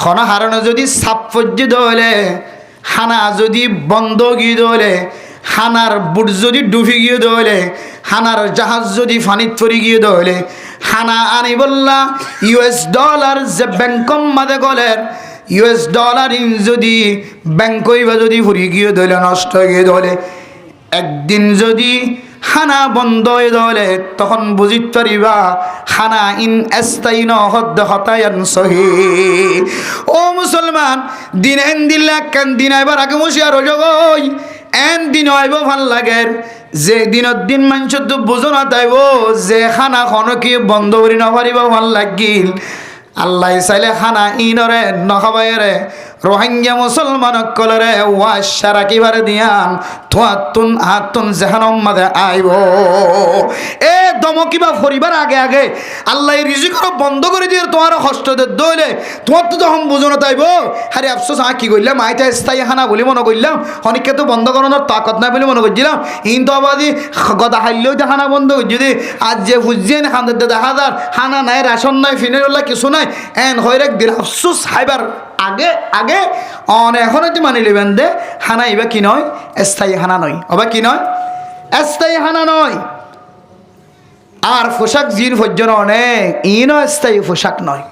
খন হারানো যদি সাপ ফজ্জি দলে হানা যদি বন্ধ গিয়ে দলে হানার বুট যদি ডুবি গিয়ে দলে হানার জাহাজ যদি ফানিত পড়ি গিয়ে দলে হানা আনি বললা $, যে ব্যাংকম মাদে গলের $, ইন যদি ব্যাংকই বা যদি ফুরি গিয়ে দলে নষ্ট গিয়ে দলে একদিন যদি খানা বন্ধ হয়ে যাবে তখন বুঝিত পারিবা খানা ইন এস্তাইন হদ্দ হতায়ান সহি। ও মুসলমান দিন এন দিল্লা কেন দিন আইবার আগে মশিয়া রজগই এন দিন আইব ভাল লাগে যে দিনত দিন মানুষ তো বুঝো না তাইব যে খানা খন কি বন্ধ করি নপারিব ভাল লাগিল আল্লাহ চাইলে খানা ইনরে নখাবাইরে রোহিঙ্গা মুসলমান কলরে ওয়াশারা কিবারে দিয়ান তোয়াতুন হাতুন জাহান্নাম মাদে আইব এ দমকিবা ফরিবার আগে আগে আল্লাহ রিজিক বন্ধ করে দিয়ে তোমার কষ্ট দইলে তোমার তো তখন বুঝো না তাইব আরে আফসোস কি করলাম আইতা স্থায়ী খানা বলে মনে করলাম অনেককে তো বন্ধ করানোর তাকত নাই বলে মনে করছিলাম কিন্তু আবাদি গদা হাইলেও তো খানা বন্ধ করছি যদি আজ যে বুঝছেন খানের দেখা যার খানা নাই রেশন নাই ফিনেরল্লা কিছু নাই এন হয়ে দিন আফসোস হাইবার আগে আগে এখন তুই মানি লিবেন দে হানা ইবা কি নয় স্থায়ী হানা নয় অবা কি নয় স্থায়ী হানা নয়। আর পোশাক জিন ভোজন অনেক ইনো স্থায়ী পোশাক নয়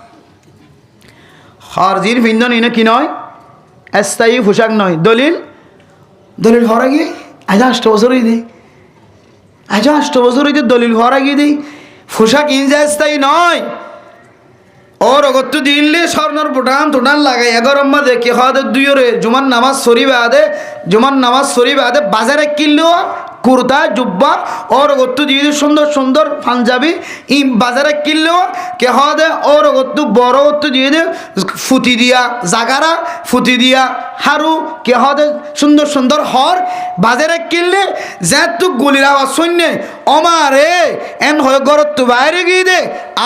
হর জিন ভিন্দন ইনো কি নয় স্থায়ী পোশাক নয়। দলিল দলিল হরা গিয়ে আজ 8 বছরই দেই আজ 8 বছরই দলিল হরা গিয়ে দেই পোশাক ইনজা স্থায়ী নয়। ওর অগত্য দিল্লি স্বর্ণর বুটান টুটান লাগাই এগারো মাঝে কি হওয়া দুইরে জুমান নামাজ শরীফ আদে বাজারে কিনলেও কুর্তা জুব্বা ওর গত্তু দিয়ে সুন্দর সুন্দর পাঞ্জাবি ই বাজারে কিনলেও কে হওয়া দে ওর গত্তু বড় গত্তু দিয়ে দে ফুটি দিয়া জাগারা ফুটি দিয়া হারু কে হওয়া দে সুন্দর সুন্দর হর বাজারে কিনলে যেহেতু গুলির আওয়াজ শূন্যে অমারে এন হয়ে গরত্তু বাইরে গিয়ে দে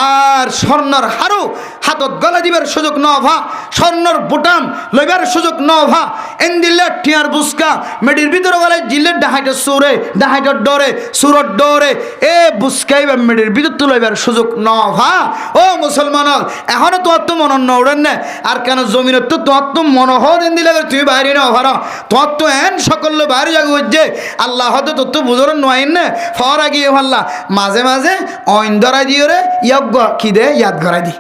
আর স্বর্ণর হারু হাতত গলা দিবার সুযোগ ন ভা স্বর্ণর বুটাম লইবার সুযোগ ন ভা এন দিল্লে টিয়ার বুসকা মেডির ভিতরে গেলে জিল্লের ডাহাইটা সুরে ডাহাইটার ডরে সুরর ডরে এ বুসকাই বা মেডির ভিতর তো লইবার সুযোগ ন ভা। ও মুসলমান এখনো তোমার তো মন ন উড়েন না আর কেন জমিনের তো তোমার তো মন হন দিলে তুমি বাইরে না ভাড়া তোমার তো এন সকল বাইরে যাগো যে আল্লাহ হয়তো তোর তো বুঝোর নয় না ফরা গিয়ে ভাল্লা মাঝে মাঝে অইন ধরাই দিয়ে রে ইয়াগ কি দে ইয়াদ ঘরাই দি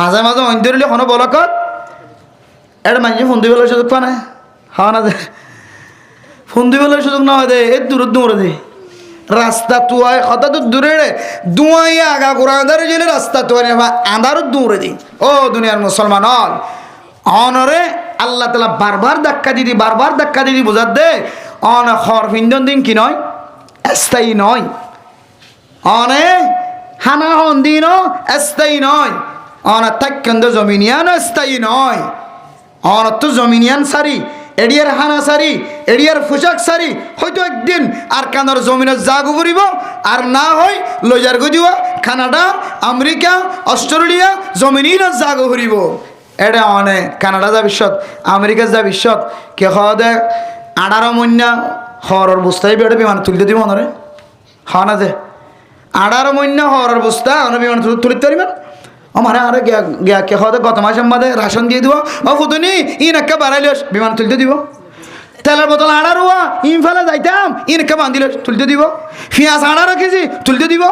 মাঝে মাঝে অইন ধরলে কোনো বলকত এটা মানুষ ফোন দিবেলার সুযোগ পা না হওয়া না দে ফোন দিবেলার সুযোগ না হয় দে এর দূরত দৌড়ে দে রাস্তা তুয়ায় কথা তো দূরে রে দুয়াইয়া আগা গোড়া আঁধারে গেলে রাস্তা তুয়ায় আঁধারও দৌড়ে দি। ও দুনিয়ার মুসলমান অনরে আল্লাহ তালা বারবার ধাক্কা দিদি বোঝার দে অন হর ফিন্দন দিন কি নয় স্থায়ী নয় অনে হানা হন দিনও স্থায়ী নয় অনার থাকেন্দ্র জমিনিয়ান স্থায়ী নয় অনার তো জমিনিয়ান সারি এডিয়ার হানা সারি এডিয়ার পোশাক সারি হয়তো একদিন আর কানার জমিনের জাগু করিব আর না হয় লজার গজুয়া কানাডা আমেরিকা অস্ট্রেলিয়া জমিনের জাগু করিব এটা অনেক কানাডা যা বিশ্বত আমেরিকা যা বিশ্বত কে হওয়া দে 18 মহিনা হরর বুঝতেই বেড়ে বিমান তুলতে দিব অনরে হওয়া না যে 18 মহিনা হরর বুঝতা অন বিমান তুলিতে পারিবেন আমার আরে গিয়া কে হওয়া গত মাসের মধ্যে রাশন দিয়ে দিব ও ফুতুনি ইন একটা বাড়াইলে বিমান তুলতে দিব তেলের বোতল 18 ইনফালে যাইতাম ইন একটা বান্ধিলে তুলতে দিব পেঁয়াজ 18 কেজি তুলতে দিব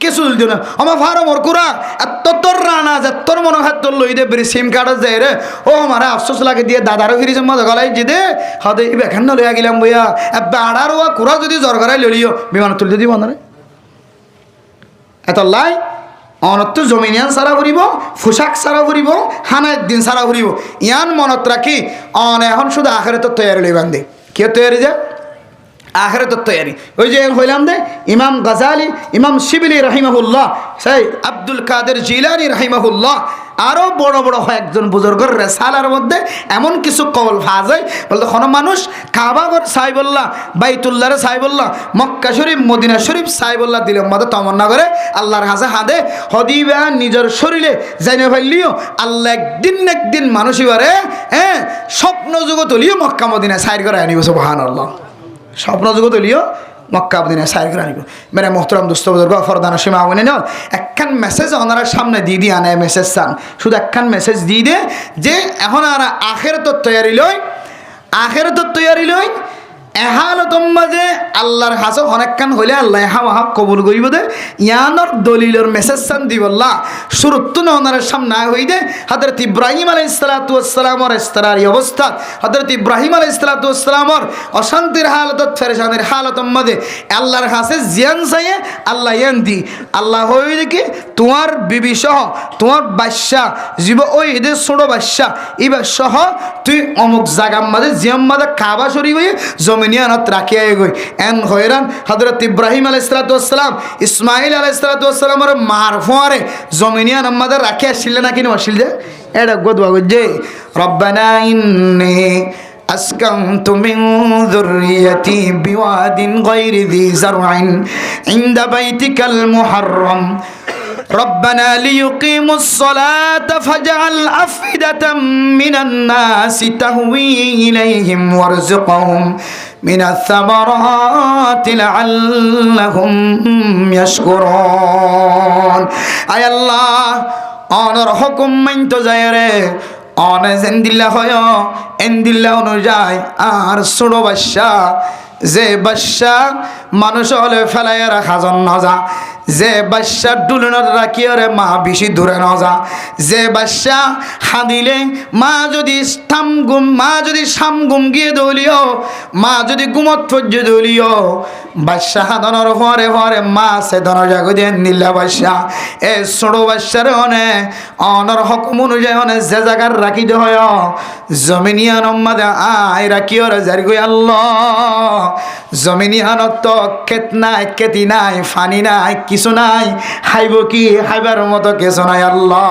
কিছু তুলতে না আমার ফারো মরকুরা এত তোর রানা যে তোর মনে হয় তোর লই দে বেরি সিম কার্ড যায় রে ও আমার আফসোস লাগে দিয়ে দাদারও ফিরি জমা গলাই যে দে হদে বেখান লইয়া গেলাম বইয়া এবার 18 কুড়া যদি জ্বর করাই লইলিও বিমান তুলতে দিব না এত লাই অনত্য জমিনিয়ান সারা ফুরিব পোশাক সারা ফুরিব হানায় দিন সারা ফুরিব ইয়ান মনত রাখি অন এখন শুধু আখেরাতের তৈরি লইবান দে কে তৈরি যায় আখেরাতের তৈরি ওই যে হইলাম দে ইমাম গাজালি ইমাম শিবিলি রাহিমাহুল্লাহ সেই আব্দুল কাদের জিলানি রাহিমাহুল্লাহ আরও বড় বড় একজন বুজুর্গের রেসালার মধ্যে এমন কিছু কবল ফাজ বলতে কোনো মানুষ কাবাগর সাইবুল্লাহ বাইতুল্লাহরে সাইবুল্লাহ মক্কা শরীফ মদিনা শরীফ সাইবুল্লাহ দিলের মধ্যে তমন্না করে আল্লাহর কাছে হাদে হদিবা নিজের শরীরে জাইনে ফেললিও আল্লাহ একদিন মানুষ এবারে স্বপ্ন যুগ তুলিও মক্কা মদিনা সাইর করে আনিব সুবহানাল্লাহ স্বপ্ন যুগ তুলিও মক্কা মদিনা সাইর করে আনিব মেরে মোহতরম দোস্ত বুজুর্গ ফরদানা সীমা আগুনে নেও একখান মেসেজ ওনারা সামনে দিয়ে দিয়ে আনে মেসেজ চান শুধু একখান মেসেজ দিয়ে দে যে এখন আর আখেরাতের তৈয়ারি লই এহালতম মাঝে আল্লাহর হাসে অনেকক্ষণ হইলে আল্লাহ হাওয়া কবুল করিব দে ইয়ানোর দলিলের মেসেজ সান দিবল্লা শুরুত্তু ননার সামনে হই দে হযরত ইব্রাহিম আলাইহিস সালাতু ওয়াস সালামর ইস্তারারি অবস্থা হযরত ইব্রাহিম আলাইহিস সালাতু ওয়াস সালামর অশান্তির হালত ফেরেশানের হালতম মাঝে আল্লাহর হাসে জিয়ান চাইয়ে আল্লাহ ইয়ান দি আল্লাহ হই দেখি তোমার বিবি সহ তোমার বাদশা জীব ওই এদের ছোট বাদশা এবার সহ তুই অমুক জায়গার মাঝে জিয়াম মাঝে কাবা শরী হয়ে জমিনিয়ানত রাখিয়া গই এন হয়রান হযরত ইব্রাহিম আলাইহিস সালাতু ওয়াস সালাম ইসমাইল আলাইহিস সালাতু ওয়াস সালামের মার ফোয়ারে জমিনিয়ান মাঝে রাখিয়া ছিল না কিনা আসিল যে এটা গদওয়া গজে রব্বানা ইন্নী أسكنت من ذريتي بواد غير ذي زرع عند بيتك المحرم ربنا ليقيموا الصلاة فاجعل أفئدة من الناس تهوي إليهم وارزقهم من الثمرات لعلهم يشكرون أي الله أنر حكم من تزيره অনেক এন্দিল্লা হয় এন্দিল্লা অনুযায়ী আর ছোটো বাচ্চা যে বাচ্চা মানুষ হলে ফেলাই রাখা জন্য যা যে বাচ্চা ডুলনত রাখিয়ারে মা বেশি দূরে ন যা যে বাচ্চা হাদিলে মা যদি সাম গুম গিয়ে দলিও মা যদি গুমত ফজ্জ দলিও বাচ্চা হাদনের পরে পরে মা সে ধনের জাগো দিয়ে নিল্লা বাচ্চা এ ছোটো বাচ্চারে অনর হকুম অনুযায়ী যে জায়গার রাখি দে হয় জমিনিয়ান মাদে আয় রাখিওরে জারি গই আল্লাহ জমিনিয়ানত তো খেত নাই খেতি নাই ফানি নাই কিছু নাই হাইব কি হাইবার মতো কিছু নাই আল্লাহ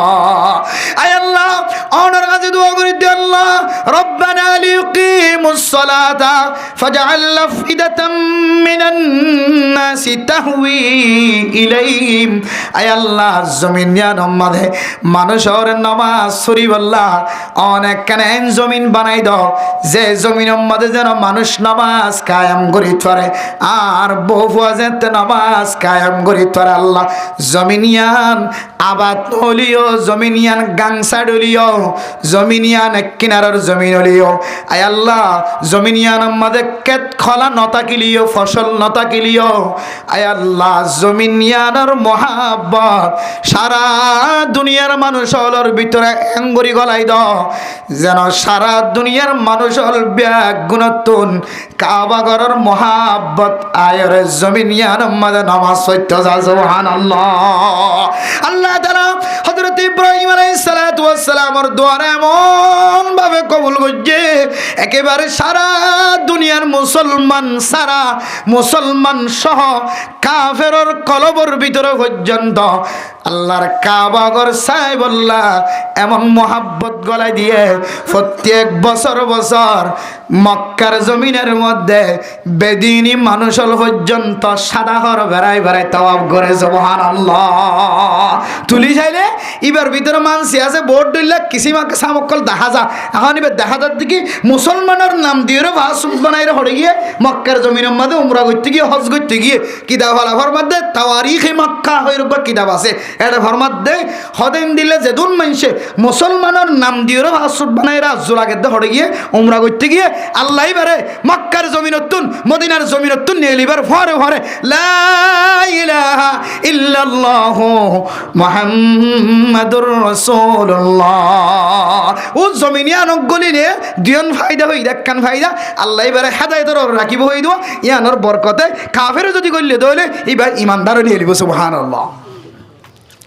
আয় আল্লাহ অনর কাছে দোয়া করি দে আল্লাহ রব্বানা লিয়ুকিমুস সালাতা ফাজআল আফইদাতাম মিনান নাসি তাহউই ইলাইহিম আয় আল্লাহ জমিনিয়ান মাঝে মানুষের নামাজ শরীফল্লাহ অনেক কানে জমিন বানাই দাও যে জমিনের মাঝে যেন মানুষ নামাজ কায়েম করি পারে আর বহু যেতে নামাজ কায়েম করি পারে আল্লাহ জমিনিয়ান আবাদ হলিও জমিনিয়ান গাংসাড হলিও জমিনিয়ান কিনারার জমিন হলিও আয় আল্লাহ জমিনিয়ান মাঝে কেত খলা নতাকিলিও ফসল নতাকিলিও আয় আল্লাহ জমিনিয়ানের মহাব্বত সারা দুনিয়ার মানুষ হলর ভিতরে এঙ্গরি গলাই দাও যেন সারা দুনিয়ার মানুষ হল ব্যাগ গুণতুন কাবা ঘরের মহাব্বত আয়ের জমিনিয়ান মাঝে নামাজ সত্য যা সুবহানাল্লাহ আল্লাহ তাআলা হযরত ইব্রাহিম আলাইহিস সালাতু ওয়াস সালামের দোয়া এমন ভাবে কবুল করছে একেবারে সারা দুনিয়ার মুসলমান সহ কাফেরের কলবর ভিতরে পর্যন্ত আল্লাহর কাবা ঘর সাহেবুল্লাহ এমন মহাব্বত গলায় দিয়ে প্রত্যেক বছর মক্কার জমিনের মধ্যে বেদিনী মানুষল পর্যন্ত সাদা ঘর বেড়াই বেড়াই তাওয়াব করে সুবহানাল্লাহ তুলি চাইলে এবার ভিতরে মানসি আছে বোর্ড দিলে কিসিমাকে সামকল দেখা যা এখন এবার দেখা যার দিকে মুসলমানের নাম দিয়ে ভাস বানাই হরে গিয়ে মক্কার জমিনের মধ্যে উমরা করতে গিয়ে হজ করতে গিয়ে কিতাব আলাফার মধ্যে তাওয়ারিখে মক্কা হয়ে রূপা কিতাব আছে এটা ফরমাত দে হদেন দিলে যেদুন মানুষে মুসলমানের নাম দিয়ে ভাস বানাই রাজ্য লাগে হরে গিয়ে উমরা করতে গিয়ে আল্লাহ বারে মক্কার জমিনতুন মদিনার জমিনতুন নিয়ে লিবার ফরে ফরে লা ইলাহা ইল্লাল্লাহ মুহাম্মাদুর রাসূলুল্লাহ ও জমিনিয়ানক গলিলে দিয়ন ফায়দা হই দেখকান ফায়দা আল্লাহ বারে হেদায়েতর রাখিব হই দো ইয়ানোর বরকতে কাফের যদি কইলে দইলে এবার ইমানদার নিয়ে লিব সুবহানাল্লাহ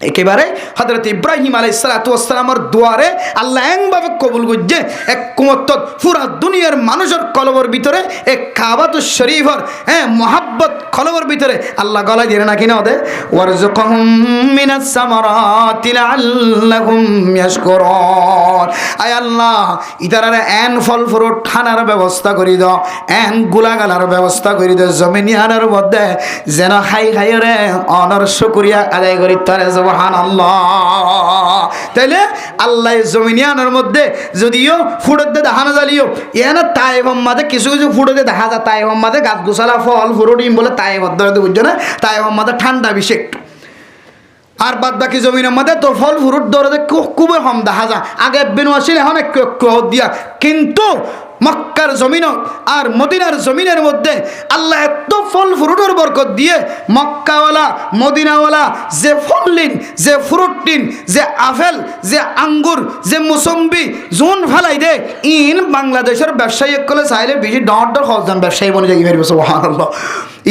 একেবারে হযরত ইব্রাহিম আলাইহিস সালাতু ওয়াস সালামের দুয়ারে আল্লাহ এমনভাবে কবুল করছে এক কুমত্ত পুরা দুনিয়ার মানুষের কলবর ভিতরে এক কাবাতুশ শরীফের মোহাব্বত কলবর ভিতরে আল্লাহ গলা দিয়ে না কিনা ওদের ওয়ারযুকহুম মিনাস সামারাতি লাআল্লাহুম ইয়াশকুরুন আয় আল্লাহ ইতারারে এন ফল ফ্রুট খানার ব্যবস্থা করে দাও এন গুলাগালার ব্যবস্থা করে দাও জমিনিয়ানের মধ্যে যেন খাই রে অনর শুকরিয়া আদায় করি তারে সুবহানাল্লাহ তাইলে আল্লাহ জমিনিয়ানের মধ্যে যদিও ফুটতে দেখানো যালিও এনা তাইফের মাঝে কিছু কিছু ফুটতে দেখা যায় তাইফের মাঝে গাছ গোছালা ফল ফুরুট বলে তাইফের ধরে বুঝছো না তাইফের মাঝে ঠান্ডা বেশি একটু আর বাদ বাকি জমিনের মধ্যে তো ফল ফুরুট ধরে খুবই কম দেখা যায় আগে বেনু আসলে এখন একটু দিয়া কিন্তু মক্কার জমিন আর মদিনার জমিনের মধ্যে আল্লাহ এত ফল ফ্রুটের বরকত দিয়ে মক্কাওয়ালা মদিনাওয়ালা যে ফললিন যে ফ্রুটলিন যে আপেল যে আঙ্গুর যে মুসম্বি জোন ফেলাই দে ইন বাংলাদেশের ব্যবসায়ী কলে চাইলে বেশি ডর হজন ব্যবসায়ী বনে যাই পারবে সুবহানাল্লাহ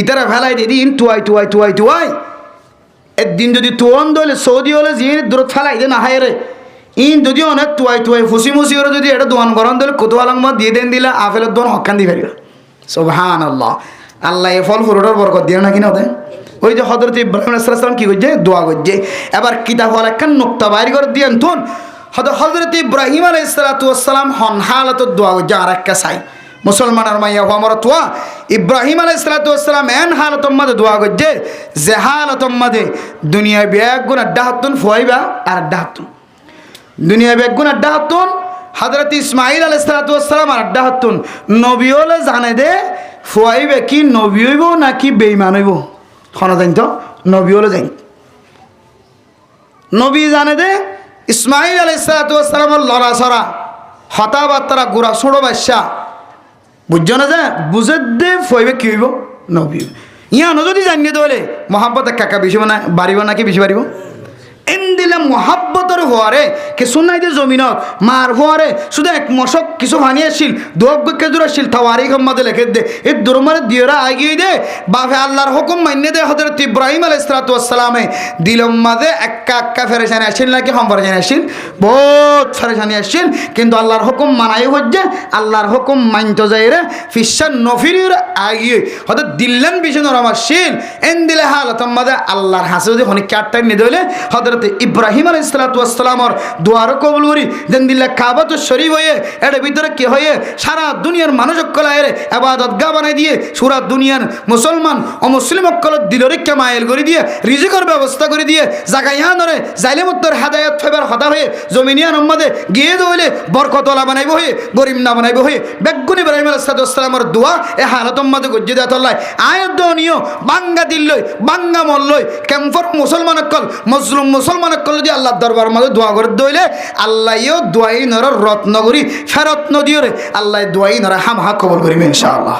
ইতারা ফেলাই দে ইন টুয়াই একদিন যদি তুয়ন দলে সৌদি হলে জিন দূরত ফেলাই দে না হায় রে ইন যদি অনেক টুয়াই ফুসি মুসি করে যদি এটা দোয়ান গরম দিলে কোতোয়ালাং মত দিয়ে দেন দিলে আপেলের দোয়ান হকান দিয়ে পারিবা সুবহানাল্লাহ আল্লাহ এই ফল ফুরোটার বরকত দিয়ে না কিনা ওদের ওই যে হযরত ইব্রাহিম আলাইহিস সালাম কি করছে দোয়া করছে এবার কিতাব হল একখান নুক্তা বাইর করে দিয়েন তুন হযরত ইব্রাহিম আলাইহিস সালাম হন হালত দোয়া করছে আর একটা চাই মুসলমানের মাইয়া আমার তোয়া ইব্রাহিম আলাইহিস সালাম এন হালতর মধ্যে দোয়া করছে যে হালতর মধ্যে দুনিয়ায় ব্যাগ গুণ আড্ডা হাতুন ফুয়াইবা আর আড্ডা হাতুন দুনিয়া বেগুন আড্ডা হাতুন হযরত ইসমাইল আলাইহিস সালাম আর আড্ডা হাতুন নবী হলে জানে দে ফুয়াইবে কি নবী হইব নাকি বেঈমান হইব কোন জানি তো নবী হলে জানি নবী জানে দে ইসমাইল আলাইহিস সালামের লড়াছড়া হতাবার্তারা গোড়া ছোড়ো বাদশা বুঝছো না যে বুঝে দে ফুয়াইবে কি হইব নবী ইয়ানো যদি জানিয়ে দলে মহাব্বত কাকা বেশি না বাড়িব নাকি বেশি বাড়িব এন দিলে মহাব্বতর হওয়ারে কিছু নাই যে জমিনত মার হওয়ারে শুধু এক মশক কিছু ভানি আসছিল দোকে জোর আসছিল তাওয়ারি গম্মাদে লেখে দে এই দুরমারে দিয়রা আগিয়ে দে বাপে আল্লাহর হুকুম মান্য দে হযরত ইব্রাহিম আলাইহিস সালামে দিলম মাঝে এক্কা ফেরেশানি আসছিল নাকি হম ফেরেশানি আসছিল বহুত ফেরেশানি আসছিল কিন্তু আল্লাহর হুকুম মানাই হচ্ছে আল্লাহর হুকুম মানতে যায় রে ফিশান নফির আগিয়ে হযরত দিল্লান বিশন রমাশিল এন দিলে হালত মাঝে আল্লাহর হাসে যদি হনি কাটটাই নি দইলে হযরত ইব্রাহিম আলাইহিস সালামের দুয়ার কবুল করি দেন দিল্লা কাবাত শরীফ হয়ে এর ভিতরে কি হয়ে সারা দুনিয়ার মানুষ সকলের ইবাদত গা বানাই দিয়ে পুরা দুনিয়ার মুসলমান ও মুসলিম সকল দিলরে কামাইল করে দিয়ে রিজিকের ব্যবস্থা করে দিয়ে জাগাইয়া ধরে জাইলেমত্তর হেদায়েত ফেবার হদা হয়ে জমিনিয়ান উম্মদে গিয়ে দইলে বরকতওয়ালা বানাইব হয়ে গরিব না বানাইব হয়ে বেগুন ইব্রাহিম আলাইহিস সালামের দোয়া এ হালত উম্মদে গজ্জে দেয়া তল্লাই আয়াত দনিও বাঙ্গা দিল্লই বাঙ্গা মল্লই কেমফর মুসলমান সকল মুসলিম মুসলমান সকল যদি আল্লাহর দরবার মধ্যে দোয়া করে দইলে আল্লাহও দোয়াই নর রত্ন করি ফেরত নদিও রে আল্লাহ দোয়াই নর হাম হা কবুল করিবে ইনশাআল্লাহ।